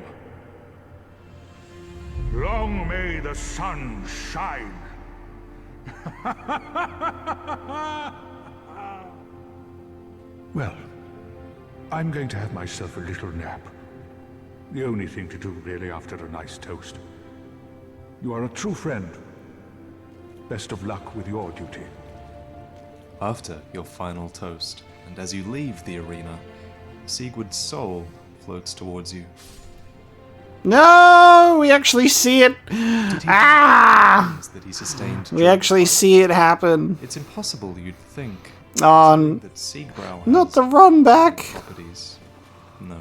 Long may the sun shine. Well, I'm going to have myself a little nap. The only thing to do, really, after a nice toast. You are a true friend. Best of luck with your duty. After your final toast, and as you leave the arena, Sigurd's soul floats towards you. No, we actually see it. Ah! That he sustained We during actually the see it happen. It's impossible, you'd think, On that Siegbrow not has the run back. properties. No.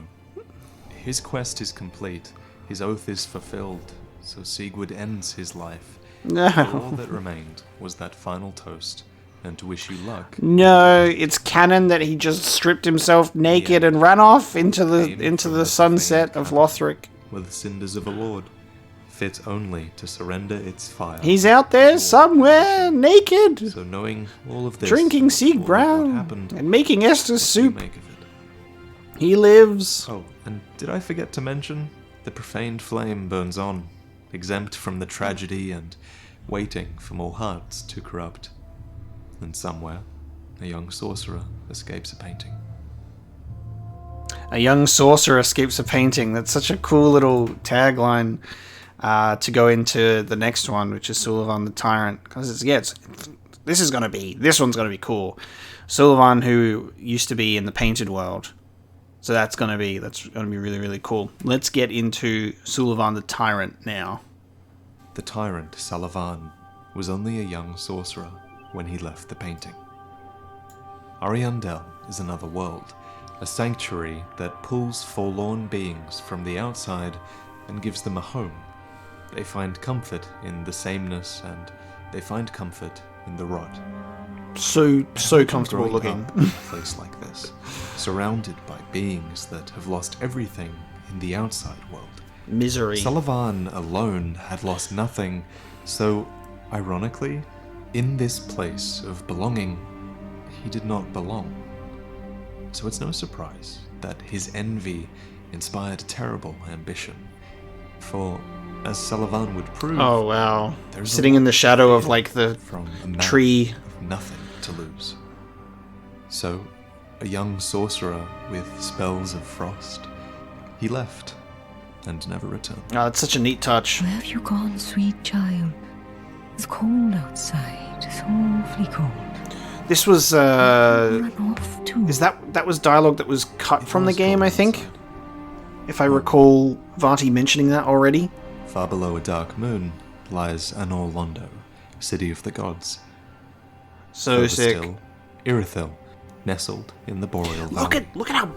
His quest is complete, his oath is fulfilled, so Sigurd ends his life. All No. that remained was that final toast, and to wish you luck. No, it's canon that he just stripped himself naked and ran off into the sunset of Lothric. With the cinders of a lord, fit only to surrender its fire. He's out there somewhere, naked, So knowing all of this, drinking all Sieg of what Brown happened, and making Esther's what do you soup. make of it? He lives. Oh, and did I forget to mention? The profaned flame burns on, exempt from the tragedy and waiting for more hearts to corrupt. And somewhere, a young sorcerer escapes a painting. A young sorcerer escapes a painting. That's such a cool little tagline to go into the next one, which is Sulyvahn the Tyrant. Because this one's gonna be cool. Sulyvahn, who used to be in the painted world, so that's gonna be really, really cool. Let's get into Sulyvahn the Tyrant now. The tyrant, Sulyvahn, was only a young sorcerer when he left the painting. Ariandel is another world, a sanctuary that pulls forlorn beings from the outside and gives them a home. They find comfort in the sameness, and they find comfort in the rot. So comfortable Growing looking. up in a place like this, surrounded by beings that have lost everything in the outside world. Misery. Sulyvahn alone had lost nothing, so, ironically, in this place of belonging, he did not belong. So it's no surprise that his envy inspired terrible ambition. For, as Sulyvahn would prove, Oh wow. there's a Sitting lot in the to shadow of fear like the from a man tree. of nothing to lose. So, a young sorcerer with spells of frost, he left and never returned. Oh, it's such a neat touch. Where have you gone, sweet child? It's cold outside. It's awfully cold. This was Run off too. is that was dialogue that was cut It from the was game, I cold think? outside. If I recall Vaati mentioning that already. Far below a dark moon lies Anor, city of the gods. So Further sick. still, Irithyll, nestled in the Boreal Valley. Look at how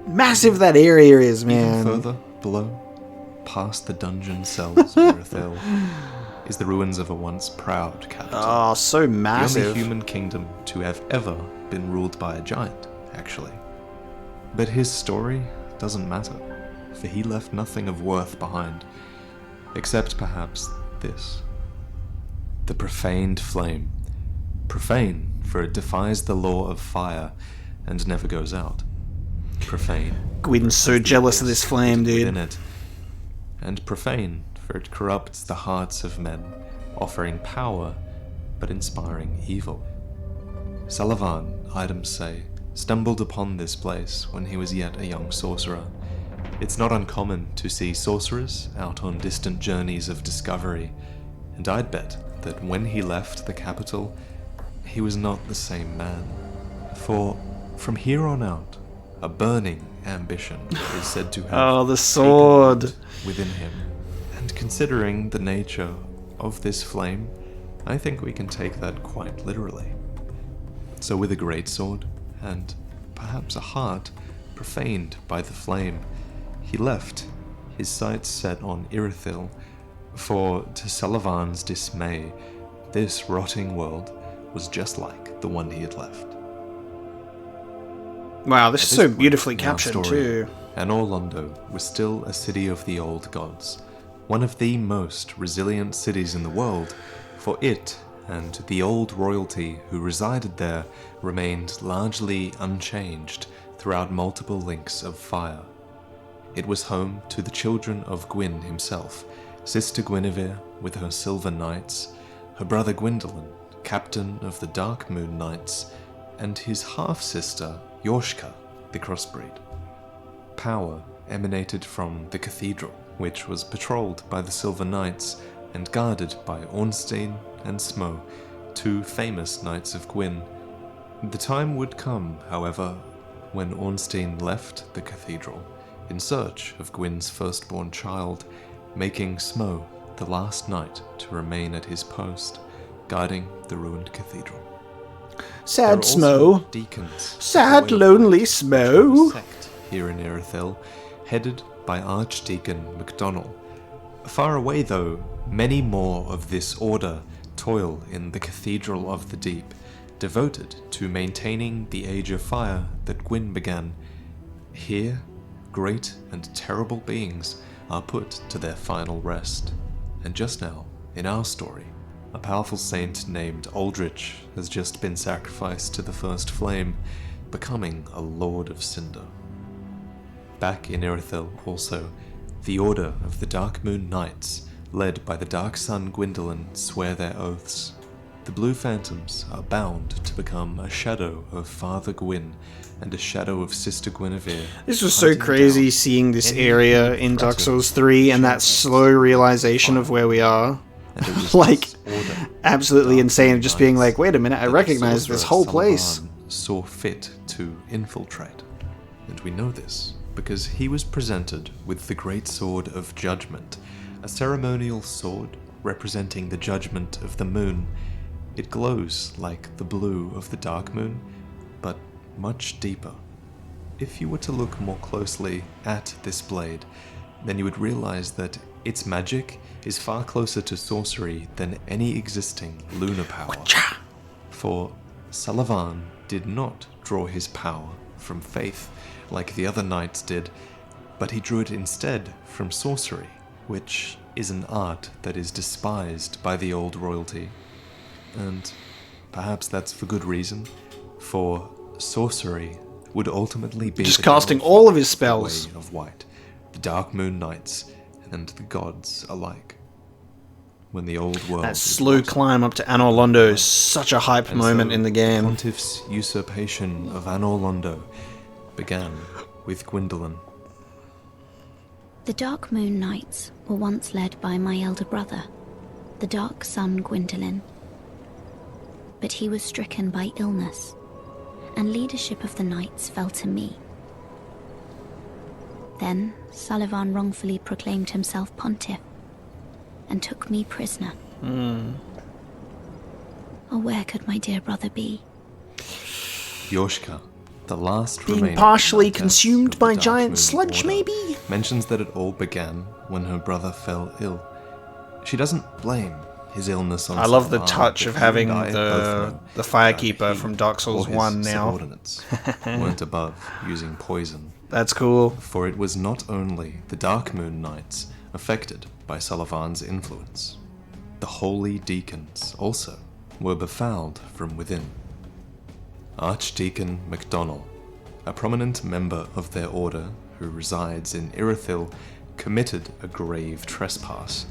massive that area is, Even man. further below, past the dungeon cells of Irithyll, is the ruins of a once proud capital. Oh, so The massive. only human kingdom to have ever been ruled by a giant, actually. But his story doesn't matter, for he left nothing of worth behind, except perhaps this. The profaned flame. Profane, for it defies the law of fire and never goes out. Profane. Gwyn's so because the jealous of abyss this flame, dude. within it. And profane, for it corrupts the hearts of men, offering power, but inspiring evil. Sulyvahn, items say, stumbled upon this place when he was yet a young sorcerer. It's not uncommon to see sorcerers out on distant journeys of discovery, and I'd bet that when he left the capital, he was not the same man. For, from here on out, a burning ambition is said to have Oh, the taken sword. root within him. And considering the nature of this flame, I think we can take that quite literally. So with a great sword, and perhaps a heart profaned by the flame, he left, his sights set on Irithyll, for to Sulyvahn's dismay, this rotting world was just like the one he had left. Wow, this At is this so point beautifully in our captured story, too. Anor was still a city of the old gods, one of the most resilient cities in the world, for it and the old royalty who resided there remained largely unchanged throughout multiple links of fire. It was home to the children of Gwyn himself, sister Guinevere with her silver knights, her brother Gwyndolin, captain of the Dark Moon Knights, and his half-sister Yorshka, the crossbreed. Power emanated from the cathedral, which was patrolled by the Silver Knights and guarded by Ornstein and Smo, two famous knights of Gwyn. The time would come, however, when Ornstein left the cathedral in search of Gwyn's firstborn child, making Smo the last knight to remain at his post, guarding the ruined cathedral. There are Sad also Smo. deacons. Sad, of the lonely a Smo. sect here in Irithyll, headed by Archdeacon MacDonnell. Far away, though, many more of this order toil in the Cathedral of the Deep, devoted to maintaining the Age of Fire that Gwyn began. Here, great and terrible beings are put to their final rest. And just now, in our story, a powerful saint named Aldrich has just been sacrificed to the first flame, becoming a Lord of Cinder. Back in Irithyll, also, the Order of the Dark Moon Knights, led by the Dark Sun Gwyndolin, swear their oaths. The Blue Phantoms are bound to become a shadow of Father Gwyn and a shadow of Sister Guinevere. This was so hunting crazy down seeing this any area who in Dark threaten Souls 3 and that champions slow realization of where we are. And it was Like, this order, absolutely Dark insane. Moon Just being Knights, like, wait a minute, I that the recognize this sorcerer whole place. Sulyvahn saw fit to infiltrate. And we know this because he was presented with the Great Sword of Judgment, a ceremonial sword representing the judgment of the moon. It glows like the blue of the dark moon, but much deeper. If you were to look more closely at this blade, then you would realize that its magic is far closer to sorcery than any existing lunar power. For Sulyvahn did not draw his power from faith like the other knights did, but he drew it instead from sorcery, which is an art that is despised by the old royalty. And perhaps that's for good reason, for sorcery would ultimately be just the casting downfall all of his the spells. Way of White, the Dark Moon Knights, and the gods alike. When the old world That is slow lost, climb up to Anor Londo is such a hype and moment so in the game. Pontiff's usurpation of Anor Londo began with Gwyndolin. The Dark Moon Knights were once led by my elder brother, the Dark Sun Gwyndolin. But he was stricken by illness, and leadership of the Knights fell to me. Then Sulyvahn wrongfully proclaimed himself Pontiff, and took me prisoner. Oh, where could my dear brother be? Yoshka, the last Being remaining partially Countess consumed of by the Dark giant Moon sludge, Order, maybe? mentions that it all began when her brother fell ill. She doesn't blame his illness on I love the Sulyvahn, touch but of you having and I both know the that Firekeeper he from Dark or Souls his 1 now. subordinates weren't above using poison. That's cool. For it was not only the Dark Moon Knights affected by Sulyvahn's influence. The holy deacons also were befouled from within. Archdeacon MacDonald, a prominent member of their order who resides in Irithyll, committed a grave trespass.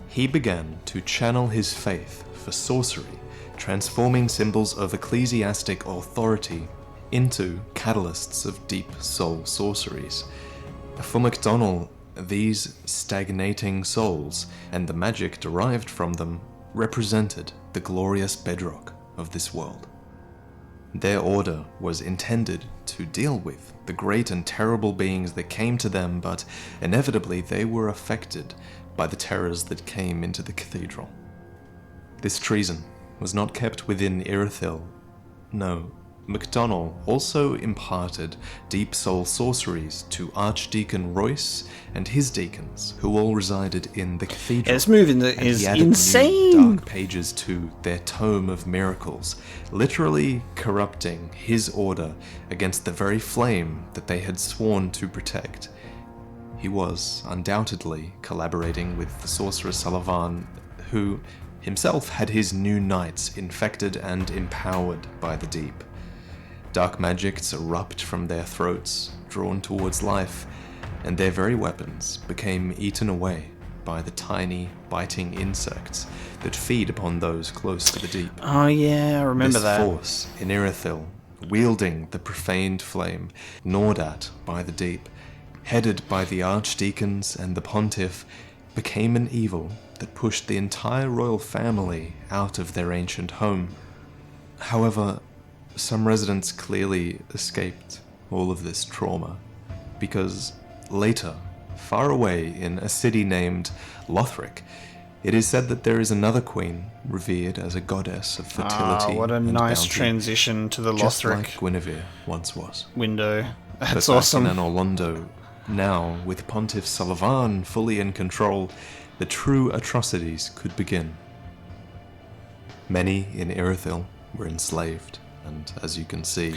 He began to channel his faith for sorcery, transforming symbols of ecclesiastic authority into catalysts of deep soul sorceries. For MacDonald, these stagnating souls and the magic derived from them represented the glorious bedrock of this world. Their order was intended to deal with the great and terrible beings that came to them, but inevitably they were affected by the terrors that came into the cathedral. This treason was not kept within Irithyll. No, MacDonald also imparted deep soul sorceries to Archdeacon Royce and his deacons, who all resided in the cathedral. Yeah, this move is he added insane. new dark pages to their tome of miracles, literally corrupting his order against the very flame that they had sworn to protect. He was undoubtedly collaborating with the sorcerer Sulyvahn, who himself had his new knights infected and empowered by the deep. Dark magics erupt from their throats, drawn towards life, and their very weapons became eaten away by the tiny, biting insects that feed upon those close to the deep. Oh yeah, I remember that. This force in Irithyll, wielding the profaned flame, gnawed at by the deep, headed by the archdeacons and the pontiff, became an evil that pushed the entire royal family out of their ancient home. However, some residents clearly escaped all of this trauma, because later, far away in a city named Lothric, it is said that there is another queen revered as a goddess of fertility. What a and nice bounty, transition to the just Lothric like Guinevere once was. window. That's But awesome. back in Anor Londo, now with Pontiff Sulyvahn fully in control, the true atrocities could begin. Many in Irithyll were enslaved, and as you can see,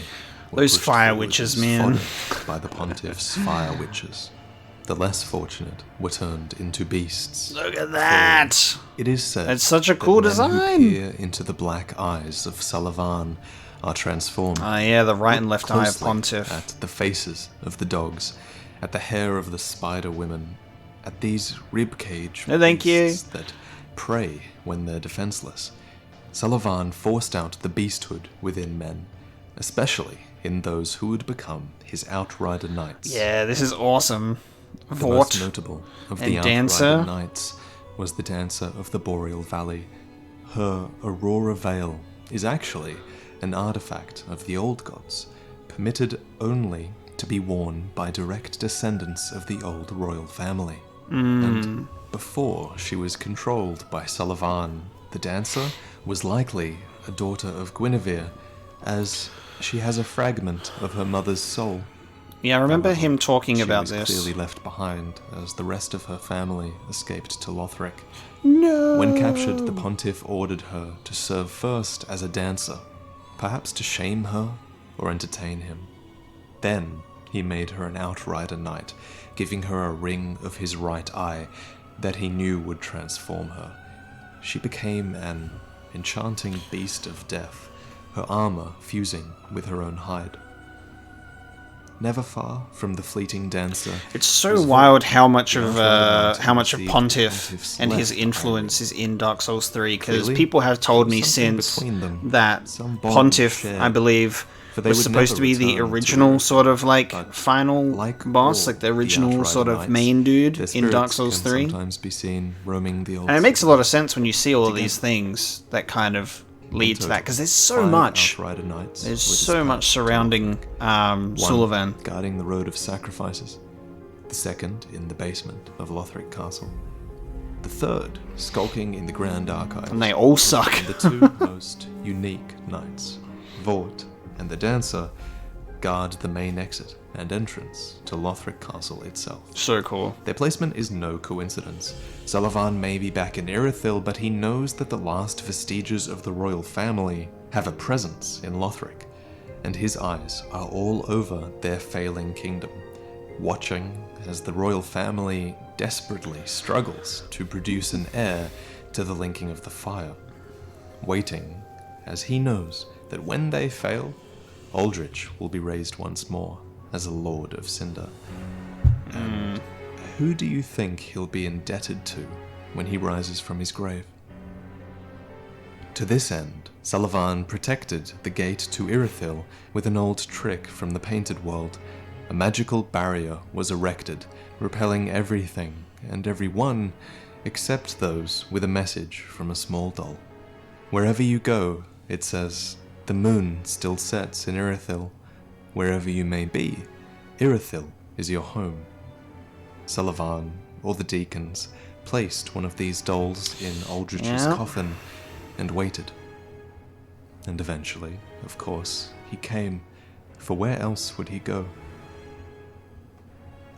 were Those pushed fire forward witches, as man. fodder by the Pontiff's fire witches. The less fortunate were turned into beasts. Look at that! It is said That's such a that cool men design. who peer into the black eyes of Sulyvahn are transformed. Ah, yeah, the right and Look left eye of closely Pontiff. At the faces of the dogs, at the hair of the spider women, at these ribcage No, thank you. beasts that prey when they're defenseless. Sulyvahn forced out the beasthood within men, especially in those who would become his Outrider Knights. Yeah, this is awesome. The most Vort notable of and the Dancer. Outrider Knights was the Dancer of the Boreal Valley. Her Aurora Veil is actually an artifact of the old gods, permitted only to be worn by direct descendants of the old royal family. And before she was controlled by Sulyvahn, the Dancer was likely a daughter of Guinevere, as she has a fragment of her mother's soul. Yeah, I remember However, him talking about she was this. clearly left behind as the rest of her family escaped to Lothric. No. When captured, the Pontiff ordered her to serve first as a dancer, perhaps to shame her or entertain him. Then he made her an outrider knight, giving her a ring of his right eye that he knew would transform her. She became an enchanting beast of death, her armor fusing with her own hide. Never far from the fleeting dancer. It's so wild how much of Pontiff and his influence is in Dark Souls 3, because people have told me since that Pontiff, I believe, was supposed to be the original sort of like final boss, like the original sort of main dude in Dark Souls 3. Sometimes be seen roaming the old and it makes a lot of sense when you see all of these things that kind of lead to that, because there's so much. There's so much surrounding Sulyvahn. Guarding the road of sacrifices. The second in the basement of Lothric Castle. The third skulking in the Grand Archive. And they all suck. And the two most unique knights, Vort and the Dancer, guard the main exit and entrance to Lothric Castle itself. So cool. Their placement is no coincidence. Sulyvahn may be back in Irithyll, but he knows that the last vestiges of the royal family have a presence in Lothric, and his eyes are all over their failing kingdom, watching as the royal family desperately struggles to produce an heir to the linking of the fire, waiting as he knows that when they fail, Aldrich will be raised once more as a Lord of Cinder. And who do you think he'll be indebted to when he rises from his grave? To this end, Sulyvahn protected the gate to Irithyll with an old trick from the Painted World. A magical barrier was erected, repelling everything and everyone except those with a message from a small doll. Wherever you go, it says, the moon still sets in Irithyll. Wherever you may be, Irithyll is your home. Sulyvahn, or the deacons, placed one of these dolls in Aldrich's coffin and waited. And eventually, of course, he came, for where else would he go?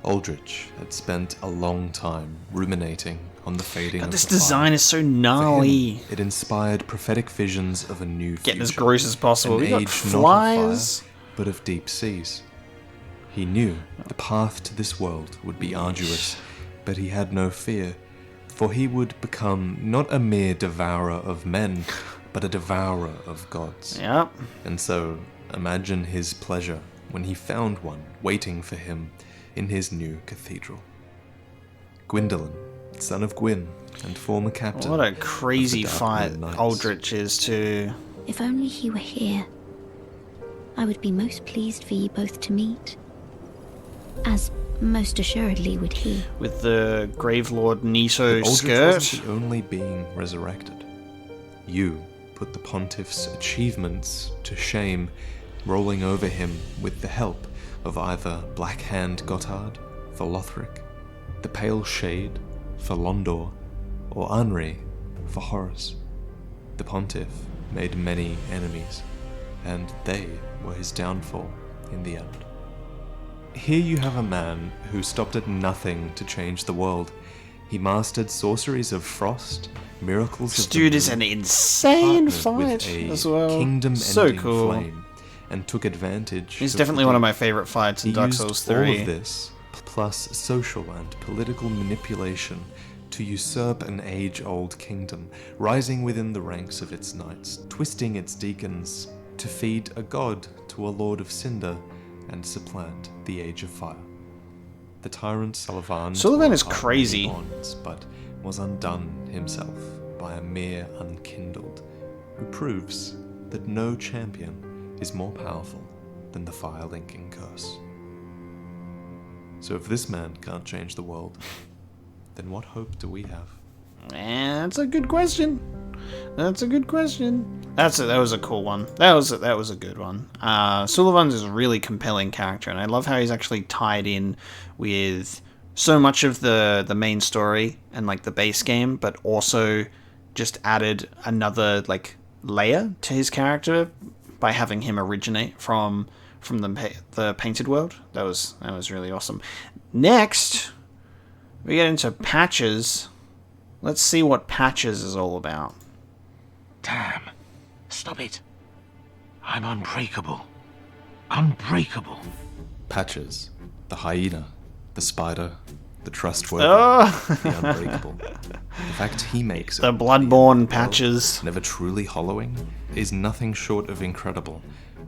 Aldrich had spent a long time ruminating on the fading of this the design fire. is so gnarly. For him, it inspired prophetic visions of a new future. Getting as gross as possible. An We got age flies. not of fire, but of deep seas. He knew the path to this world would be arduous, but he had no fear, for he would become not a mere devourer of men, but a devourer of gods. Yep. And so, imagine his pleasure when he found one waiting for him in his new cathedral. Gwyndolin, son of Gwyn, and former captain. What a crazy of the fight Dark Moon Knights. Aldrich is too. If only he were here, I would be most pleased for ye both to meet. As most assuredly would he. With the Gravelord Nito But Aldrich skirt. wasn't the only being resurrected. You put the Pontiff's achievements to shame, rolling over him with the help of either Black Hand Gotthard for Lothric, the Pale Shade for Londor, or Anri for Horace. The Pontiff made many enemies, and they were his downfall in the end. Here you have a man who stopped at nothing to change the world. He mastered sorceries of frost, miracles This of the dude is moon, an insane partnered fight with a as well. kingdom-ending So cool. flame, and took advantage. He's of definitely the one of deep. my favorite fights in He Dark used Souls all 3. of this, plus social and political manipulation, to usurp an age-old kingdom, rising within the ranks of its knights, twisting its deacons to feed a god to a lord of cinder, and supplant the Age of Fire. The tyrant Sulyvahn Sulyvahn is tore crazy. bonds, but was undone himself by a mere unkindled, who proves that no champion is more powerful than the fire-linking curse. So if this man can't change the world, then what hope do we have? That's a good question. That's a good question. That was a cool one. That was a good one. Sulyvahn's is a really compelling character, and I love how he's actually tied in with so much of the main story and like the base game, but also just added another like layer to his character by having him originate from the Painted World. That was really awesome. Next, we get into Patches. Let's see what Patches is all about. Damn. Stop it. I'm unbreakable. Unbreakable. Patches, the hyena, the spider, the trustworthy, the unbreakable. The fact he makes it, The bloodborne Patches. never truly hollowing, is nothing short of incredible.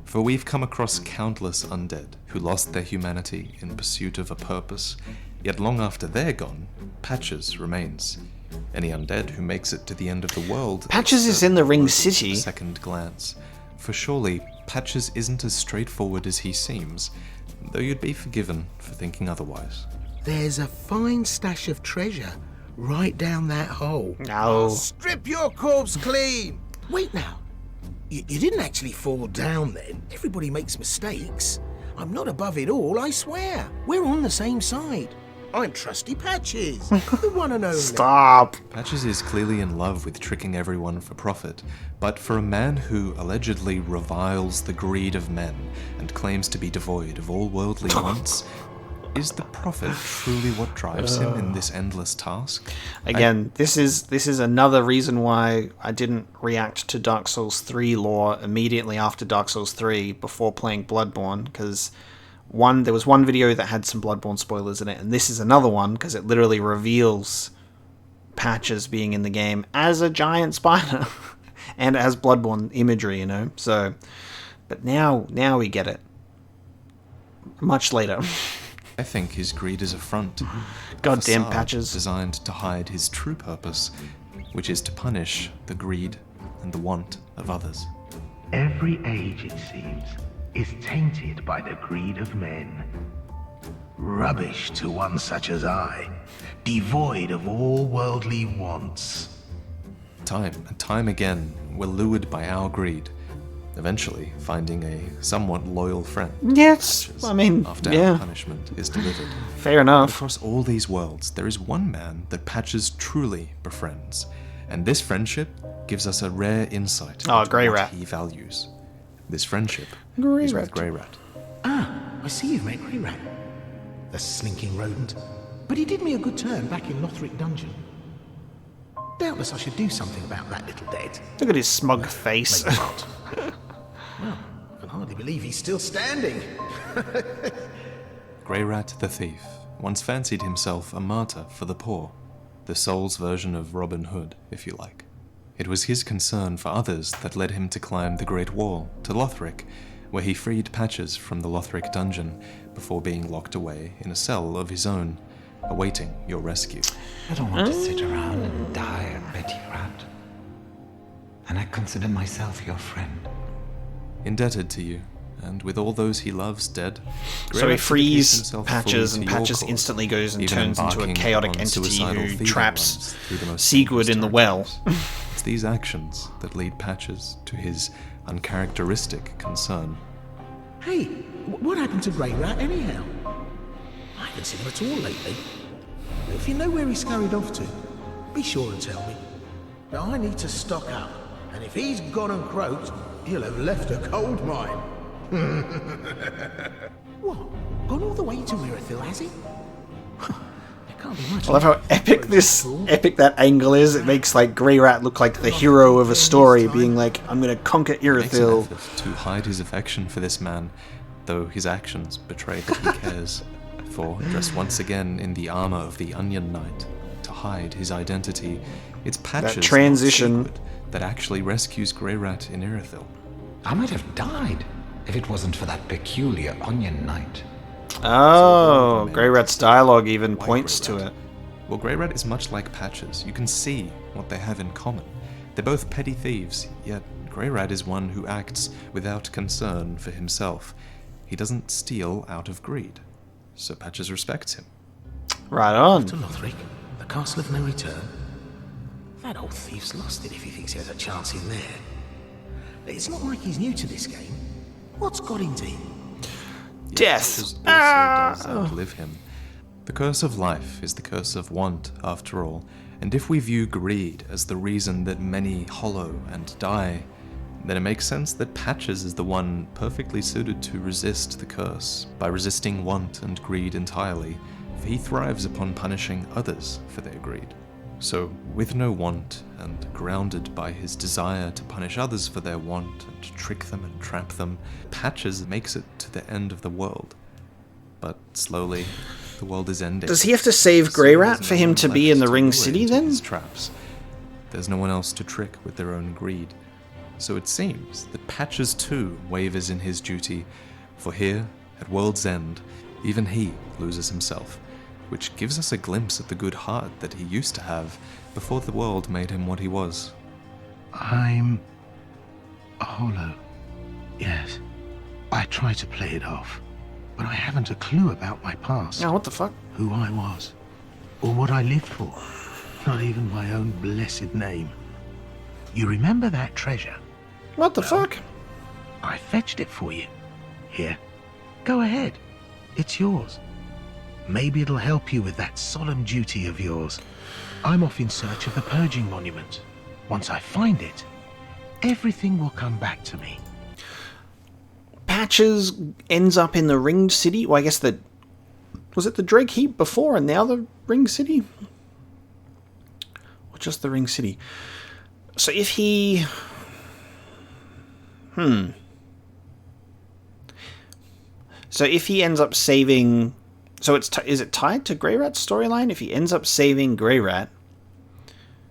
For we've come across countless undead who lost their humanity in pursuit of a purpose, yet long after they're gone, Patches remains. Any undead who makes it to the end of the world... Patches is in the Ring City. Second glance. For surely, Patches isn't as straightforward as he seems, though you'd be forgiven for thinking otherwise. There's a fine stash of treasure right down that hole. No. Strip your corpse clean! Wait now. You didn't actually fall down then. Everybody makes mistakes. I'm not above it all, I swear. We're on the same side. I'm Trusty Patches, the one and only. Stop. Patches is clearly in love with tricking everyone for profit, but for a man who allegedly reviles the greed of men and claims to be devoid of all worldly wants, is the profit truly what drives him in this endless task? Again, this is another reason why I didn't react to Dark Souls 3 lore immediately after Dark Souls 3 before playing Bloodborne, because there was one video that had some Bloodborne spoilers in it, and this is another one because it literally reveals Patches being in the game as a giant spider and it has Bloodborne imagery, you know. So, but now we get it. Much later. I think his greed is a front. Goddamn facade Patches. Designed to hide his true purpose, which is to punish the greed and the want of others. Every age, it seems, is tainted by the greed of men. Rubbish to one such as I, devoid of all worldly wants. Time and time again, we're lured by our greed, eventually finding a somewhat loyal friend. Yes, I mean, after yeah. our punishment is delivered. Fair enough. Across all these worlds, there is one man that Patches truly befriends, and this friendship gives us a rare insight into Greirat. what he values. This friendship is with Greirat. Ah, I see you've met Greirat. The slinking rodent. But he did me a good turn back in Lothric dungeon. Doubtless I should do something about that little dead. Look at his smug face. Maybe not. Well, I can hardly believe he's still standing. Greirat the Thief once fancied himself a martyr for the poor, the soul's version of Robin Hood, if you like. It was his concern for others that led him to climb the Great Wall to Lothric, where he freed Patches from the Lothric dungeon before being locked away in a cell of his own, awaiting your rescue. I don't want to sit around and die a petty rat. And I consider myself your friend. Indebted to you, and with all those he loves dead, So he Greirat frees dedicates himself Patches, fully and to your Patches cause, instantly goes and even turns into a embarking chaotic on entity suicidal who thieving traps runs through the most Sigurd in the well. It's these actions that lead Patches to his uncharacteristic concern. Hey, what happened to Greirat anyhow? I haven't seen him at all lately. If you know where he scurried off to, be sure and tell me. Now I need to stock up, and if he's gone and croaked, he'll have left a gold mine. What? Gone all the way to Mirithil, has he? There can't be much. I love how epic that angle is. It makes like Greirat look like the hero of a story, being like, "I'm gonna conquer He makes an Irithil." effort to hide his affection for this man, though his actions betray that he cares. For, dressed once again in the armor of the Onion Knight, to hide his identity, it's Patches, That transition. not Sigurd, that actually rescues Greirat in Irithil. I might have died if it wasn't for that peculiar Onion Knight. Oh, Greirat's dialogue even points to it. Well, Greirat is much like Patches. You can see what they have in common. They're both petty thieves, yet Greirat is one who acts without concern for himself. He doesn't steal out of greed, so Patches respects him. Right on. To Lothric, the castle of no return. That old thief's lost it if he thinks he has a chance in there. It's not like he's new to this game. What's got into him? Death. Patches also does outlive him. The curse of life is the curse of want, after all, and if we view greed as the reason that many hollow and die, then it makes sense that Patches is the one perfectly suited to resist the curse by resisting want and greed entirely, for he thrives upon punishing others for their greed. So, with no want, and grounded by his desire to punish others for their want, and trick them and trap them, Patches makes it to the end of the world. But slowly, the world is ending. Does he have to save Greirat for him to be in the Ring City then? His traps. There's no one else to trick with their own greed. So it seems that Patches too wavers in his duty, for here, at World's End, even he loses himself, which gives us a glimpse of the good heart that he used to have before the world made him what he was. I'm hollow. Yes. I try to play it off, but I haven't a clue about my past. Now, what the fuck? Who I was, or what I lived for. Not even my own blessed name. You remember that treasure? What the fuck? I fetched it for you. Here, go ahead. It's yours. Maybe it'll help you with that solemn duty of yours. I'm off in search of the Purging Monument. Once I find it, everything will come back to me. Patches ends up in the Ringed City. Well, I guess was it the Drake Heap before and now the Ring City? Or just the Ring City? So if he... So if he ends up saving... So is it tied to Greirat's storyline? If he ends up saving Greirat,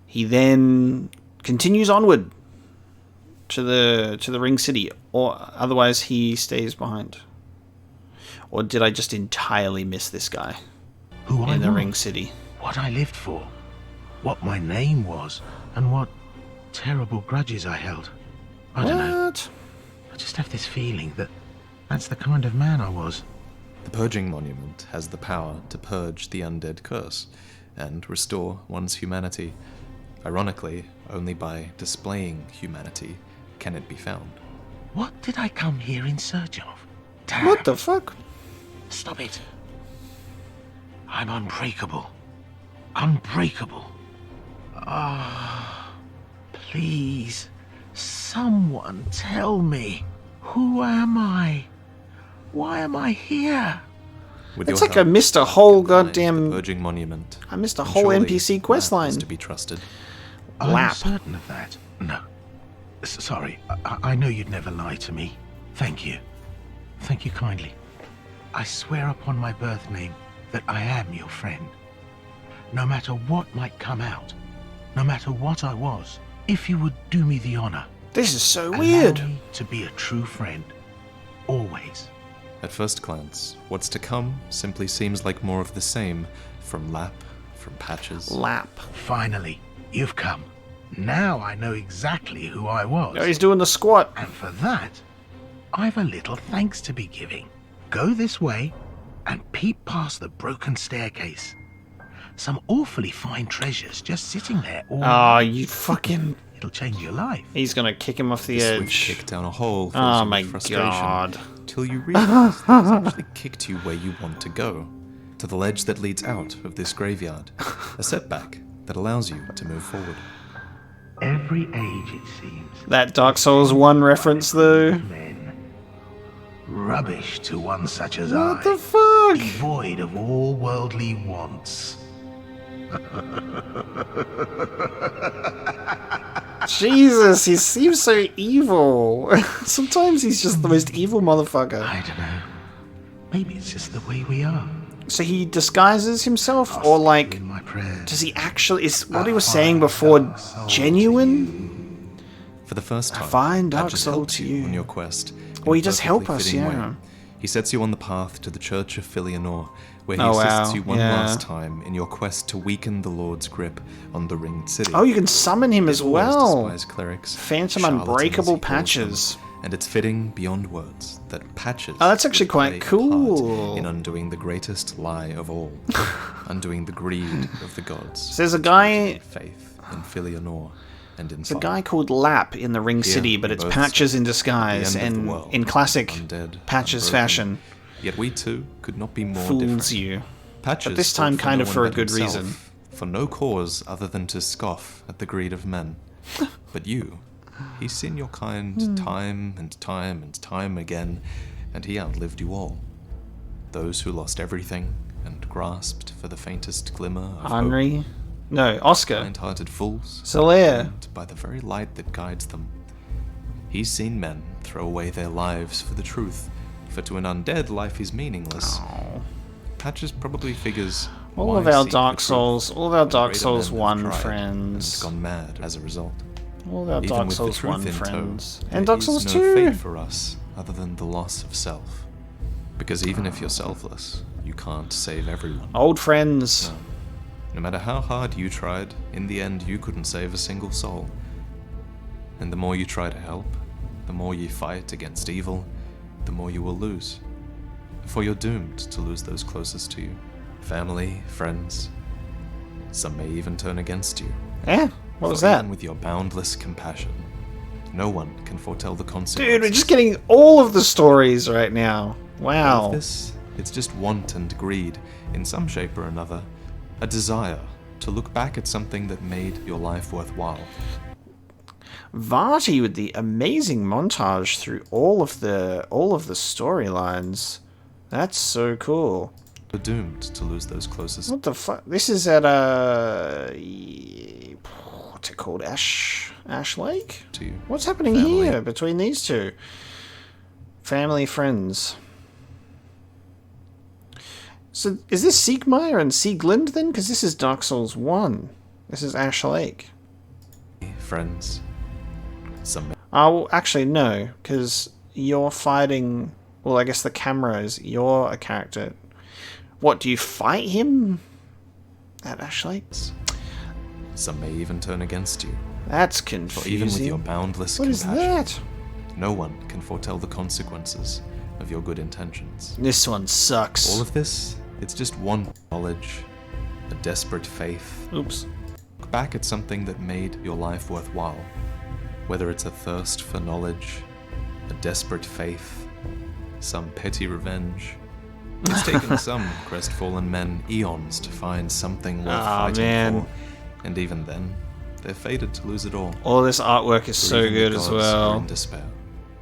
he then continues onward to the Ring City, or otherwise he stays behind. Or did I just entirely miss this guy? Who I in the was, Ring City? What I lived for, what my name was, and what terrible grudges I held. I don't know. I just have this feeling that that's the kind of man I was. The Purging Monument has the power to purge the undead curse and restore one's humanity. Ironically, only by displaying humanity can it be found. What did I come here in search of? Damn. What the fuck? Stop it. I'm unbreakable. Unbreakable. Ah, please, someone tell me. Who am I? Why am I here? It's like I missed a whole goddamn... Purging Monument. I missed a whole NPC questline. To be trusted. I'm certain of that. No. Sorry, I know you'd never lie to me. Thank you. Thank you kindly. I swear upon my birth name that I am your friend. No matter what might come out, no matter what I was, if you would do me the honor. This is so weird. Allow me to be a true friend. Always. At first glance, what's to come simply seems like more of the same, from Lap, from Patches. Lap. Finally, you've come. Now I know exactly who I was. Oh, he's doing the squat. And for that, I've a little thanks to be giving. Go this way and peep past the broken staircase. Some awfully fine treasures just sitting there all Oh, you fucking... It'll change your life. He's gonna kick him off the edge. Kick down a hole. Oh my god. Till you realize it's actually kicked you where you want to go. To the ledge that leads out of this graveyard. A setback that allows you to move forward. Every age, it seems. That Dark Souls 1 reference, though. Men. Rubbish to one such as I. What the fuck? Devoid of all worldly wants. Jesus, he seems so evil. Sometimes he's just the most evil motherfucker. I don't know. Maybe it's just the way we are. So he disguises himself, or like, does he actually, is what he was saying before genuine? For the first time, find Dark Patches Soul helps to you you. on your quest. Well, he does help perfectly us, fitting yeah. way. He sets you on the path to the Church of Filianor, where he Oh, assists wow, you one yeah. last time in your quest to weaken the Lord's grip on the Ringed City. Oh, you can summon him as well. Despised clerics, Phantom charlatans, Unbreakable he calls them, Patches. And it's fitting beyond words that Patches Oh, that's actually would quite play a cool. part in undoing the greatest lie of all, undoing the greed of the gods. So there's a guy... Faith in Filianor and in There's a guy called Lap in the Ring City, but it's Patches in disguise, and in classic Patches fashion, Yet we two could not be more fools different. you. Patches But this time fought kind no of one for a but good himself, reason. For no cause other than to scoff at the greed of men. But you, he's seen your kind time and time and time again, and he outlived you all. Those who lost everything and grasped for the faintest glimmer of Anri No, Oscar. Kind-hearted fools. Solaire. And by the very light that guides them. He's seen men throw away their lives for the truth, for to an undead life is meaningless. Oh. Patches probably figures all of our Dark Souls 1 friends gone mad as a result. All of our Even Dark with Souls the truth 1 in friends. tow, And Dark there Souls is 2! no fate for us other than the loss of self. Because even if you're selfless, you can't save everyone. Old friends. No. No matter how hard you tried, in the end you couldn't save a single soul. And the more you try to help, the more you fight against evil, the more you will lose. For you're doomed to lose those closest to you. Family, friends. Some may even turn against you. Eh? What was For that? even with your boundless compassion, no one can foretell the consequences. Dude, we're just getting all of the stories right now. Wow. All of this, it's just want and greed, in some shape or another. A desire to look back at something that made your life worthwhile. Vaati with the amazing montage through all of the storylines. That's so cool. We're doomed to lose those closest. What the fuck? This is at what's it called? Ash Lake? To you. What's happening here between these two? Family, friends. So is this Siegmeyer and Sieglind then? Because this is Dark Souls 1. This is Ash Lake. Friends. Some. Oh, actually no, because you're fighting. Well, I guess the camera is you're a character. What, do you fight him at Ash Lake? Some may even turn against you. That's confusing. For even with your boundless What is compassion, that? no one can foretell the consequences of your good intentions. This one sucks. All of this, it's just one knowledge, a desperate faith. Oops. Look back at something that made your life worthwhile. Whether it's a thirst for knowledge, a desperate faith, some petty revenge. It's taken some crestfallen men eons to find something worth fighting for. And even then, they're fated to lose it all. All this artwork is For so even the good as gods well. are in despair.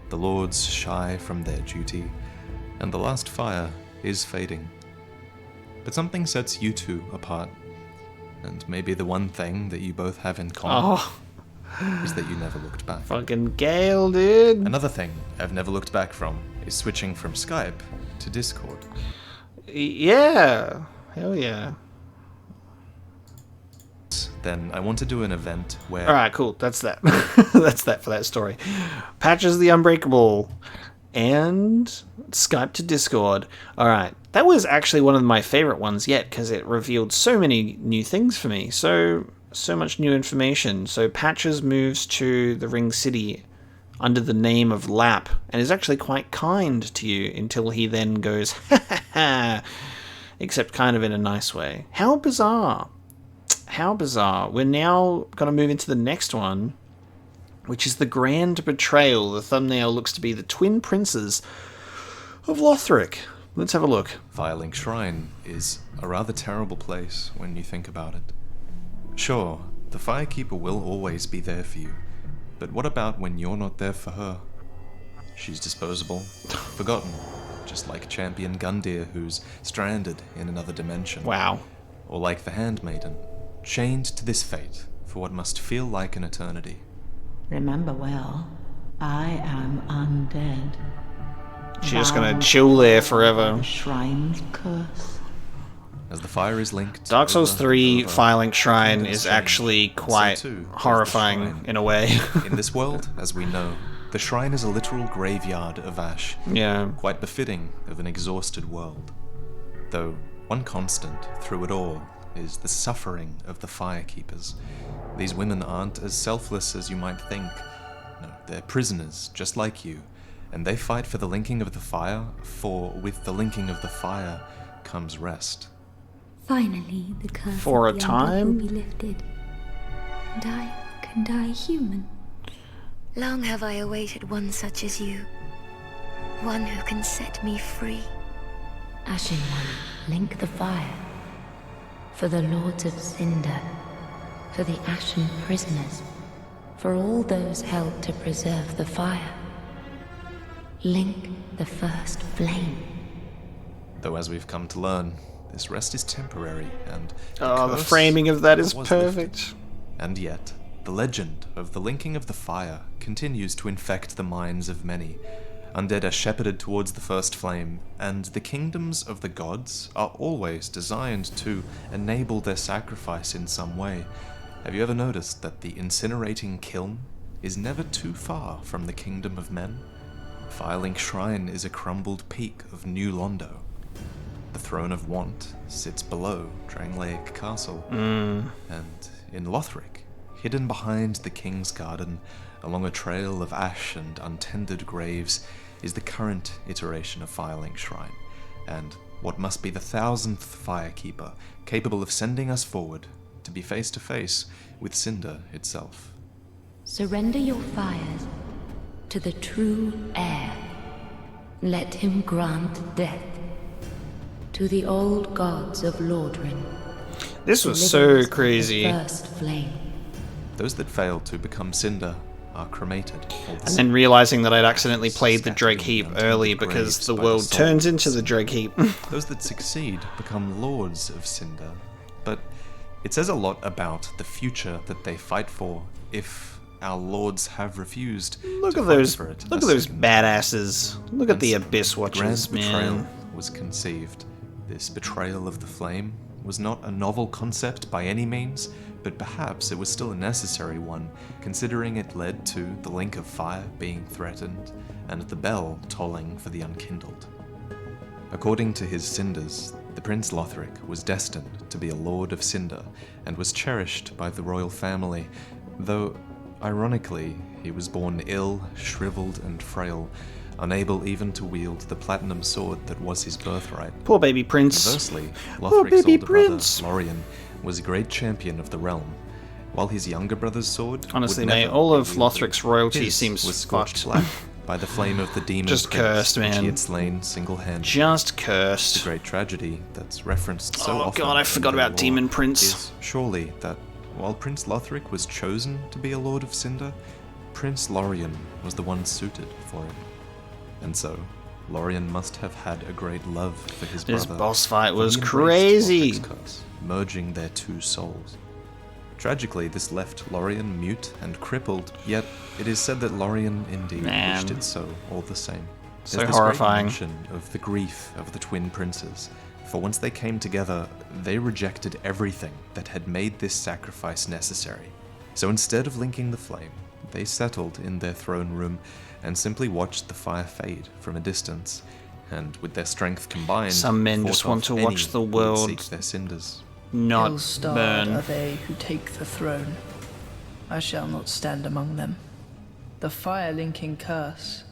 The lords shy from their duty, and the last fire is fading. But something sets you two apart, and maybe the one thing that you both have in common is that you never looked back. Fucking Gale, dude. Another thing I've never looked back from is switching from Skype to Discord. Yeah. Hell yeah. Then I want to do an event where... Alright, cool. That's that. That's that for that story. Patches the Unbreakable and Skype to Discord. Alright. That was actually one of my favorite ones yet because it revealed so many new things for me. So much new information. So Patches moves to the Ring City under the name of Lap and is actually quite kind to you until he then goes, ha ha ha, except kind of in a nice way. How bizarre. How bizarre. We're now going to move into the next one, which is the Grand Betrayal. The thumbnail looks to be the Twin Princes of Lothric. Let's have a look. Firelink Shrine is a rather terrible place when you think about it. Sure, the Firekeeper will always be there for you, but what about when you're not there for her? She's disposable, forgotten, just like Champion Gundyr who's stranded in another dimension. Wow. Or like the Handmaiden, chained to this fate for what must feel like an eternity. Remember well, I am undead. She's just gonna chill there forever. The shrine's curse. As the fire is linked... Dark Souls 3 Firelink Shrine Nameless is King, actually quite so too is the horrifying shrine. in a way. In this world, as we know, the shrine is a literal graveyard of ash. Yeah. Quite befitting of an exhausted world. Though, one constant through it all is the suffering of the Firekeepers. These women aren't as selfless as you might think. No, they're prisoners, just like you, and they fight for the linking of the fire, for with the linking of the fire comes rest. Finally, the curse For of a the time? undead will be lifted, and I can die human. Long have I awaited one such as you, one who can set me free. Ashen One, link the fire. For the Lords of Cinder, for the Ashen Prisoners, for all those held to preserve the fire. Link the first flame. Though as we've come to learn, this rest is temporary, and the framing of that is was perfect. lifted. And yet, the legend of the linking of the fire continues to infect the minds of many. Undead are shepherded towards the first flame, and the kingdoms of the gods are always designed to enable their sacrifice in some way. Have you ever noticed that the incinerating kiln is never too far from the kingdom of men? Firelink Shrine is a crumbled peak of New Londo. The Throne of Want sits below Drangleic Castle, and in Lothric, hidden behind the King's Garden, along a trail of ash and untended graves, is the current iteration of Firelink Shrine, and what must be the 1000th Firekeeper, capable of sending us forward to be face to face with Cinder itself. Surrender your fires to the true heir. Let him grant death to the old gods of Lordran. This was so crazy. First flame. Those that fail to become Cinder are cremated. And then realizing that I'd accidentally played the Drake Heap early because the world turns into the Drake Heap. Those that succeed become Lords of Cinder. But it says a lot about the future that they fight for if our lords have refused Look to at fight those for it. look at those badasses. Look at the Abyss Watchers, Grand Betrayal man. was conceived. This betrayal of the flame was not a novel concept by any means, but perhaps it was still a necessary one, considering it led to the link of fire being threatened and the bell tolling for the unkindled. According to his cinders, the Prince Lothric was destined to be a Lord of Cinder and was cherished by the royal family, though, ironically, he was born ill, shriveled and frail, unable even to wield the platinum sword that was his birthright. Poor baby prince. Conversely, Poor Lothric's baby older prince. brother, Lorien, was a great champion of the realm, while his younger brother's sword Honestly, would mate, never all be of wielded. Lothric's royalty His seems was scorched fucked. black by the flame of the demon Just prince, cursed, which man. he had slain single-handedly. Just cursed. The great tragedy that's referenced so Oh often god, I in forgot their about lore Demon Prince. is surely that while Prince Lothric was chosen to be a Lord of Cinder, Prince Lorien was the one suited for it. And so, Lorien must have had a great love for his brother. This boss fight for was he embraced crazy. Lothric's curse, merging their two souls. Tragically, this left Lorien mute and crippled, yet it is said that Lorien indeed Man. wished it so, all the same. So There's this horrifying. great mention of the grief of the twin princes, for once they came together, they rejected everything that had made this sacrifice necessary. So instead of linking the flame, they settled in their throne room and simply watched the fire fade from a distance, and with their strength combined, Some men fought just want off to any watch the who would world seek their cinders. not Ill-starred burn. are they who take the throne. I shall not stand among them. The fire-linking curse,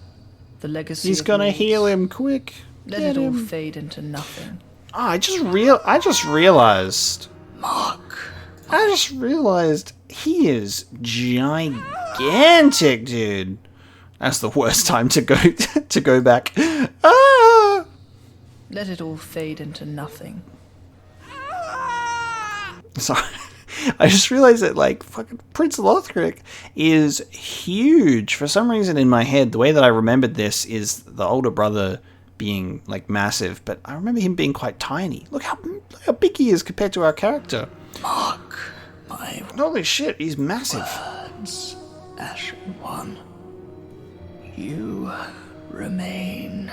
the legacy He's of gonna lords, heal him quick. Let Get it all him. fade into nothing. Oh, I just realized. Mark. I just realized he is gigantic, dude. That's the worst time to go to go back. Ah! Let it all fade into nothing. Sorry. I just realized that, like, fucking Prince Lothric is huge. For some reason in my head, the way that I remembered this is the older brother being, like, massive, but I remember him being quite tiny. Look how big he is compared to our character. Mark, my Holy shit, he's massive. words, Ashen One. You remain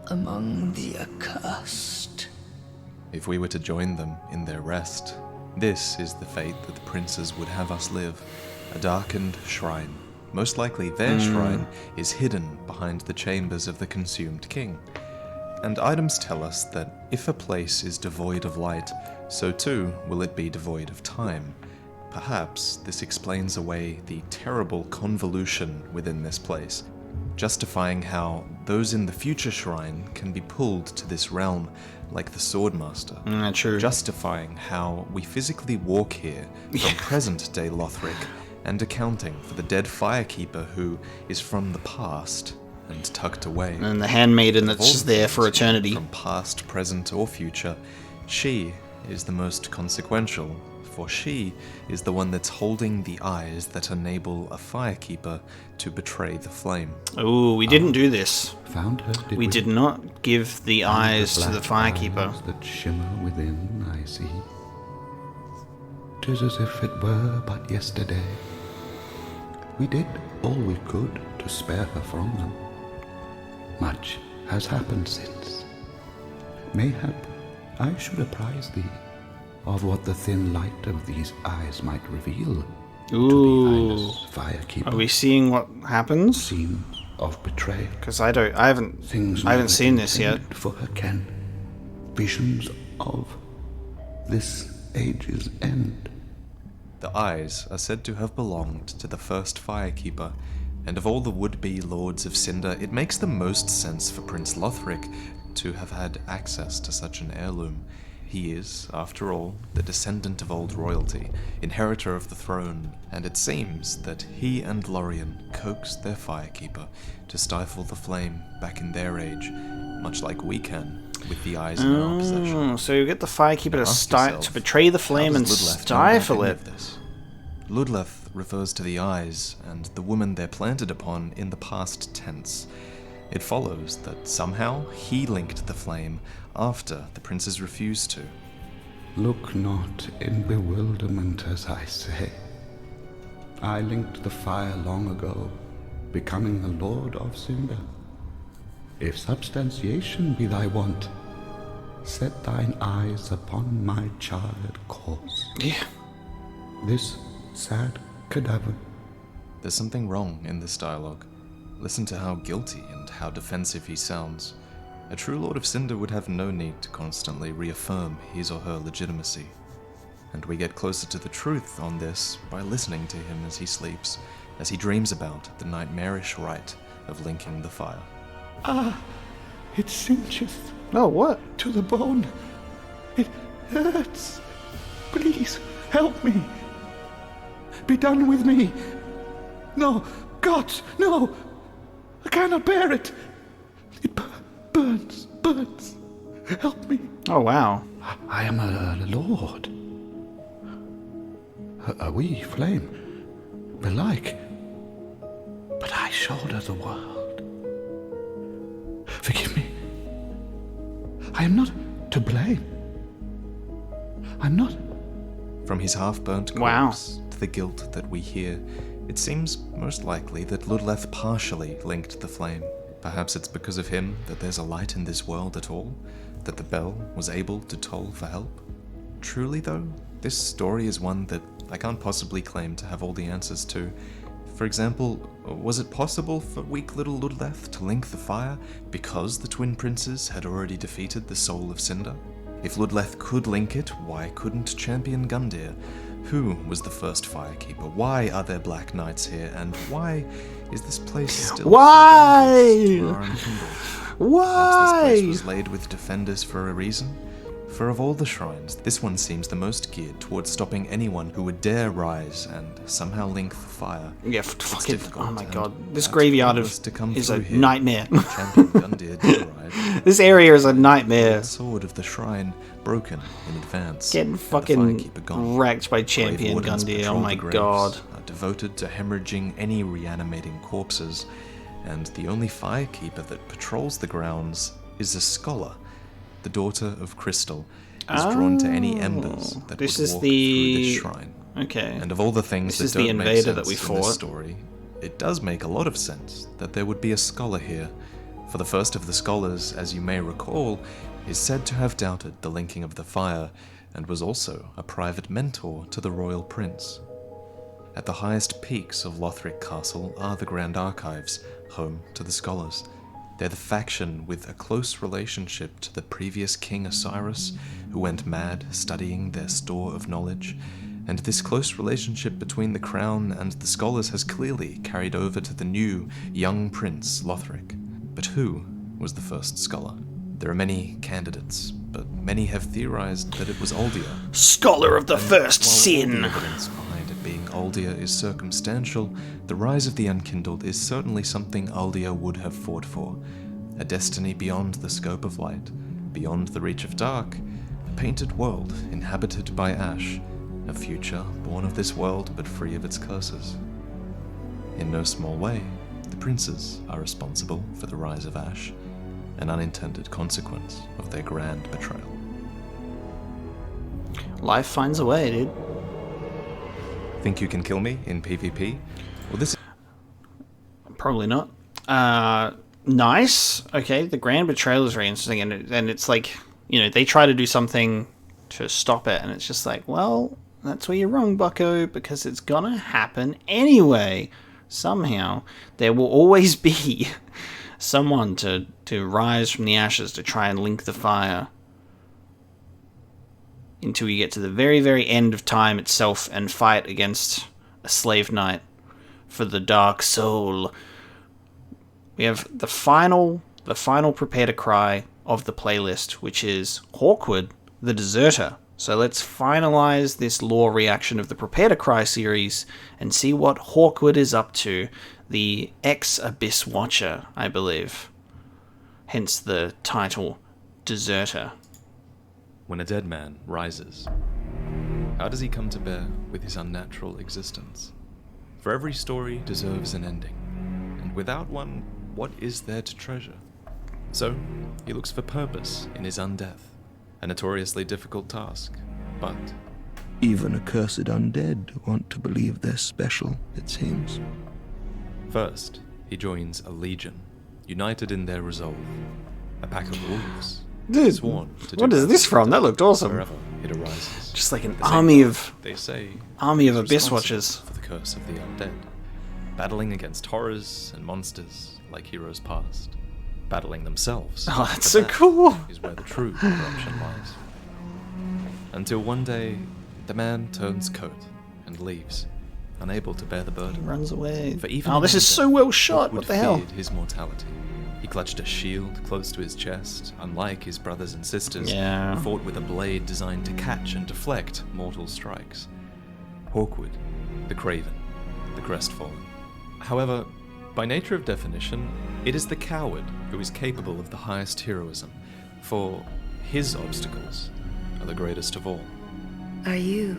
among the accursed. If we were to join them in their rest, this is the fate that the princes would have us live. A darkened shrine. Most likely their shrine is hidden behind the chambers of the consumed king. And items tell us that if a place is devoid of light, so too will it be devoid of time. Perhaps this explains away the terrible convolution within this place, justifying how those in the future shrine can be pulled to this realm like the Swordmaster. True. Justifying how we physically walk here from present-day Lothric, and accounting for the dead Firekeeper who is from the past and tucked away. And the handmaiden But of that's all just the there things, for eternity. From past, present, or future, she is the most consequential, for she is the one that's holding the eyes that enable a firekeeper to betray the flame. Oh, we didn't do this. Found her, we did not give the eyes to the firekeeper. That shimmer within, I see. 'Tis as if it were but yesterday. We did all we could to spare her from them. Much has happened since. Mayhap I should apprise thee of what the thin light of these eyes might reveal. Ooh. To the eyeless firekeeper. Are we seeing what happens? Scenes of betrayal. Because I haven't seen this yet. For her ken. Visions of this age's end. The eyes are said to have belonged to the first firekeeper, and of all the would-be lords of Cinder, it makes the most sense for Prince Lothric to have had access to such an heirloom. He is, after all, the descendant of old royalty, inheritor of the throne, and it seems that he and Lorien coaxed their firekeeper to stifle the flame back in their age, much like we can with the eyes in our possession. So you get the firekeeper to betray the flame and stifle it. Ludleth refers to the eyes and the woman they're planted upon in the past tense. It follows that somehow he linked the flame after the princes refused to. Look not in bewilderment as I say. I linked the fire long ago, becoming the Lord of Cinder. If substantiation be thy want, set thine eyes upon my charred corse. Yeah. This sad cadaver. There's something wrong in this dialogue. Listen to how guilty and how defensive he sounds. A true Lord of Cinder would have no need to constantly reaffirm his or her legitimacy. And we get closer to the truth on this by listening to him as he sleeps, as he dreams about the nightmarish rite of linking the fire. Ah, it cincheth. Oh, what? To the bone. It hurts. Please, help me. Be done with me. No, gods, no. I cannot bear it. It burns. Help me. Oh, wow. I am a lord. A wee flame, belike. But I shoulder the world. Forgive me. I am not to blame. I'm not. From his half-burnt corpse to the guilt that we hear, it seems most likely that Ludleth partially linked the flame. Perhaps it's because of him that there's a light in this world at all, that the bell was able to toll for help. Truly, though, this story is one that I can't possibly claim to have all the answers to. For example, was it possible for weak little Ludleth to link the fire because the twin princes had already defeated the soul of Cinder? If Ludleth could link it, why couldn't Champion Gundyr? Who was the first firekeeper? Why are there black knights here? And why is this place still... Why? Why? This place was laid with defenders for a reason. For of all the shrines, this one seems the most geared towards stopping anyone who would dare rise and somehow link the fire. Yeah, fucking, oh my god. This graveyard is a nightmare. Champion Gundyr did arrive. This area is a nightmare. The sword of the shrine broken in advance. Getting fucking wrecked by Champion Gundyr, oh my god. Are devoted to hemorrhaging any reanimating corpses, and the only firekeeper that patrols the grounds is a scholar. The daughter of Crystal is drawn to any embers that would walk through this shrine. Okay. And of all the things this that is don't the make invader sense that we in fought. this story, it does make a lot of sense that there would be a scholar here. For the first of the scholars, as you may recall, is said to have doubted the linking of the fire, and was also a private mentor to the royal prince. At the highest peaks of Lothric Castle are the Grand Archives, home to the scholars. They're the faction with a close relationship to the previous King Osiris, who went mad studying their store of knowledge, and this close relationship between the crown and the scholars has clearly carried over to the new, young prince, Lothric. But who was the first scholar? There are many candidates, but many have theorized that it was Uldir. Scholar of the first While sin! all the evidence behind it being Uldir is circumstantial, the rise of the Unkindled is certainly something Uldir would have fought for. A destiny beyond the scope of light, beyond the reach of dark, a painted world inhabited by ash, a future born of this world but free of its curses. In no small way, the princes are responsible for the rise of Ash, an unintended consequence of their grand betrayal. Life finds a way, dude. Think you can kill me in PvP? Well, this... Probably not. Nice. Okay, the grand betrayal is very interesting, and it's like, you know, they try to do something to stop it, and it's just like, well, that's where you're wrong, bucko, because it's gonna happen anyway. Somehow, there will always be someone to rise from the ashes to try and link the fire until you get to the very, very end of time itself and fight against a slave knight for the dark soul. We have the final prepare to cry of the playlist, which is Hawkwood the Deserter. So let's finalize this lore reaction of the Prepare to Cry series and see what Hawkwood is up to, the ex-Abyss Watcher, I believe. Hence the title, Deserter. When a dead man rises, how does he come to bear with his unnatural existence? For every story deserves an ending, and without one, what is there to treasure? So, he looks for purpose in his undeath, a notoriously difficult task, but... Even accursed undead want to believe they're special, it seems. First, he joins a legion, united in their resolve, a pack of wolves. Dude, sworn to do what is this from? That looked awesome. Wherever it arises. Just like an army of Abyss responsible Watchers. For the curse of the undead, battling against horrors and monsters like heroes past, battling themselves. Oh, that's For so that cool. Is where the true corruption lies. Until one day, the man turns coat and leaves, unable to bear the burden. He runs away. For even Oh, this is so well shot. What the hell? feared his mortality. He clutched a shield close to his chest, unlike his brothers and sisters, Yeah. who fought with a blade designed to catch and deflect mortal strikes. Hawkwood, the craven, the crestfallen. However, by nature of definition, it is the coward who is capable of the highest heroism, for his obstacles are the greatest of all. Are you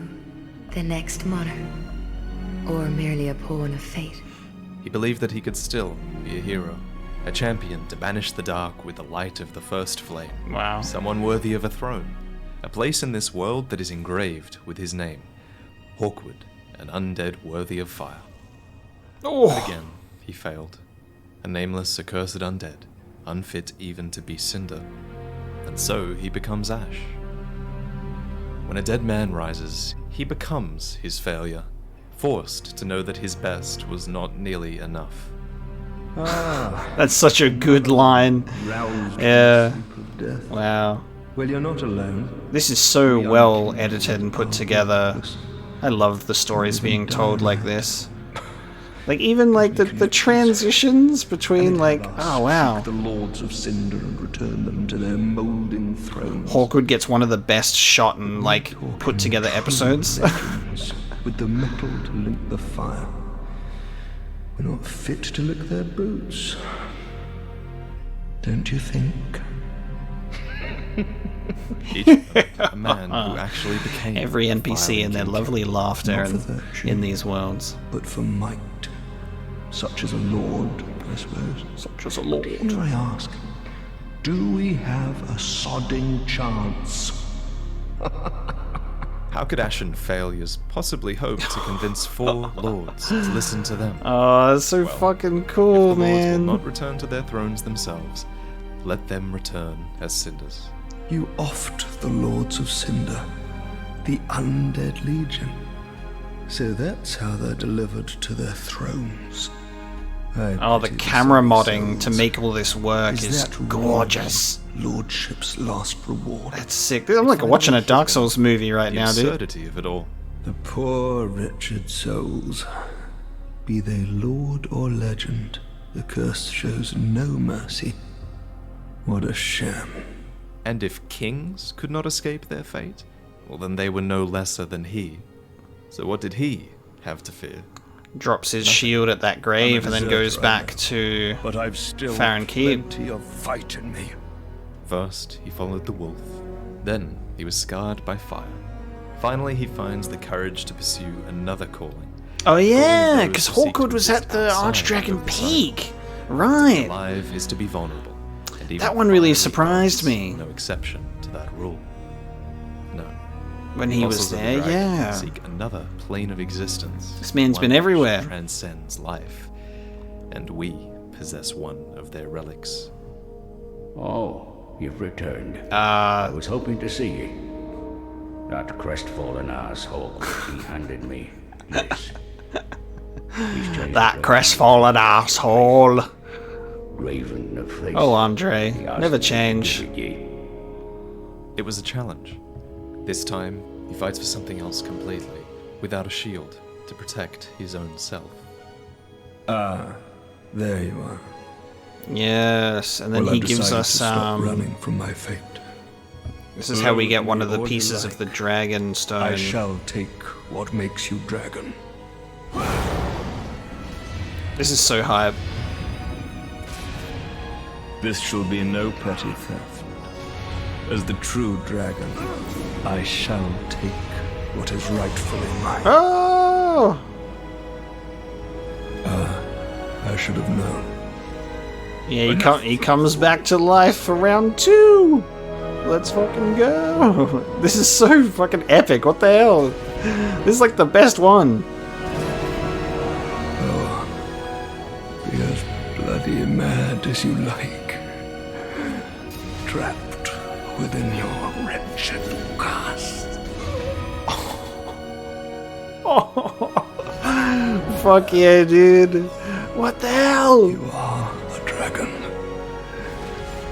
the next monarch? Or merely a pawn of fate? He believed that he could still be a hero, a champion to banish the dark with the light of the first flame. Wow. Someone worthy of a throne, a place in this world that is engraved with his name. Hawkwood, an undead worthy of fire. Oh. But again, he failed. A nameless, accursed undead, unfit even to be cinder. And so he becomes ash. When a dead man rises, he becomes his failure, forced to know that his best was not nearly enough. That's such a good line. Yeah. Wow. Well, you're not alone. This is so well edited and put together. I love the stories being told like this. Like, even like the transitions between, like, oh wow. The Lords of Cinder and return them to their moulding thrones. Hawkwood gets one of the best shot and like put together episodes. With the metal to link the fire. We're not fit to lick their boots. Don't you think? Each of them, a man who actually became every NPC and their lovely laughter in these worlds. But for might. Such as a lord, I suppose. Such as a lord. Dare I ask, do we have a sodding chance? How could Ashen failures possibly hope to convince 4 lords to listen to them? Oh, that's so fucking cool, if the lords man. will not return to their thrones themselves, let them return as cinders. You offed the Lords of Cinder, the Undead Legion. So that's how they're delivered to their thrones. Oh, the camera modding to make all this work is gorgeous. Lordship's last reward. That's sick. I'm like watching a Dark Souls movie right now, dude. The absurdity of it all. The poor wretched souls. Be they lord or legend, the curse shows no mercy. What a sham. And if kings could not escape their fate, well then they were no lesser than he. So what did he have to fear? Drops his shield at that grave and then goes back to but I've still Farron Keep. plenty of fight in me. First, he followed the wolf. Then, he was scarred by fire. Finally, he finds the courage to pursue another calling. Oh yeah, because Hawkwood was at the Archdragon Peak. Right. Alive is to be vulnerable. And even That one really surprised me. No exception to that rule. No. When he was Apostles of the there, Dragon yeah. Seek another plane of existence. This man's one been which everywhere. Transcends life, and we possess one of their relics. Oh, you've returned. I was hoping to see you. That crestfallen asshole he handed me. Yes. That crestfallen asshole. Raven of face. Oh, Andre, never change. It was a challenge. This time, he fights for something else completely, without a shield, to protect his own self. Ah, there you are. Yes, and then Well, he I've gives decided us to stop running from my fate. This is how we get one of the pieces of the dragon stone. I shall take what makes you dragon. This is so hype. This shall be no petty theft. As the true dragon, I shall take what is rightfully mine. Oh! I should have known. Yeah, he comes back to life for round 2. Let's fucking go. This is so fucking epic. What the hell? This is like the best one. Be as bloody mad as you like. Trapped within your wretched cast. Fuck yeah, dude. What the hell? You are a dragon.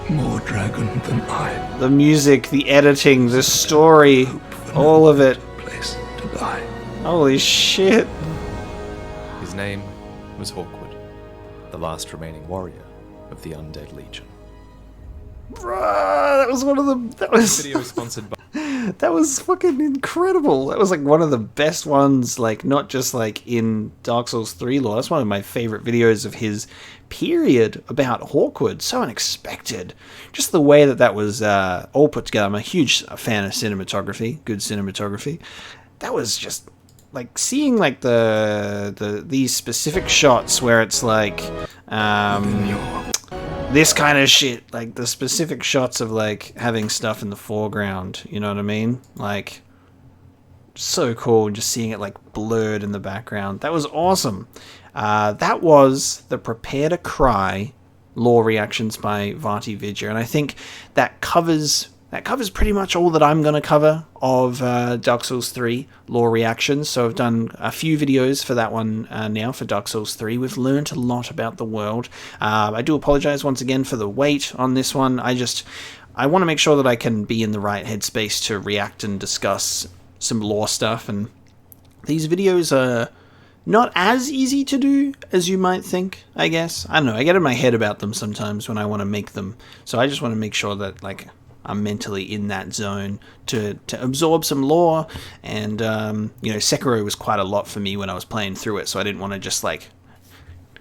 More dragon than I. The music, the editing, the story, all of it. Place to die. Holy shit. His name was Hawkwood, the last remaining warrior of the Undead Legion. Bruh, that was one of the... That was... Video sponsored by... That was fucking incredible. That was like one of the best ones, like not just like in Dark Souls 3 lore. That's one of my favorite videos of his, period, about Hawkwood. So unexpected. Just the way that that was all put together. I'm a huge fan of cinematography, good cinematography. That was just like seeing like these specific shots where it's like this kind of shit, like the specific shots of like having stuff in the foreground, you know what I mean? Like, so cool just seeing it like blurred in the background. That was awesome. That was the Prepare to Cry lore reactions by VaatiVidya, and I think that covers pretty much all that I'm going to cover of Dark Souls 3 lore reactions. So I've done a few videos for that one now for Dark Souls 3. We've learned a lot about the world. I do apologize once again for the wait on this one. I want to make sure that I can be in the right headspace to react and discuss some lore stuff. And these videos are not as easy to do as you might think, I guess. I don't know. I get in my head about them sometimes when I want to make them. So I just want to make sure that, like, I'm mentally in that zone to absorb some lore, and you know, Sekiro was quite a lot for me when I was playing through it, so I didn't want to just like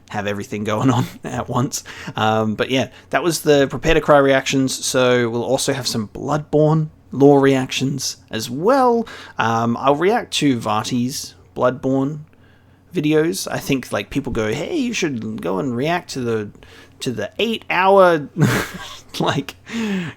have everything going on at once. But yeah, that was the Prepare to Cry reactions. So we'll also have some Bloodborne lore reactions as well. I'll react to Vaati's Bloodborne videos. I think like people go, hey, you should go and react to the 8-hour like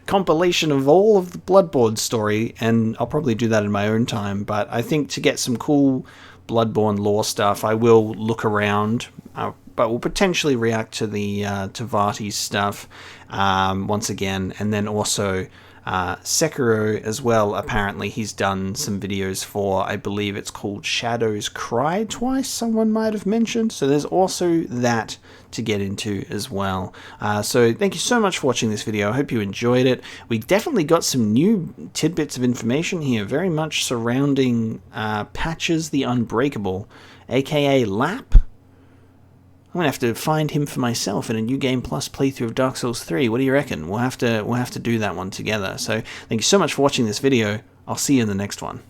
compilation of all of the Bloodborne story, and I'll probably do that in my own time. But I think to get some cool Bloodborne lore stuff, I will look around, but we'll potentially react to the to Vaati's stuff once again, and then also Sekiro as well. Apparently he's done some videos for, I believe it's called Shadows Cry Twice, someone might have mentioned. So there's also that to get into as well. So thank you so much for watching this video. I hope you enjoyed it. We definitely got some new tidbits of information here, very much surrounding Patches the Unbreakable, aka Lap. I'm gonna have to find him for myself in a New Game Plus playthrough of Dark Souls 3. What do you reckon? We'll have to do that one together. So thank you so much for watching this video. I'll see you in the next one.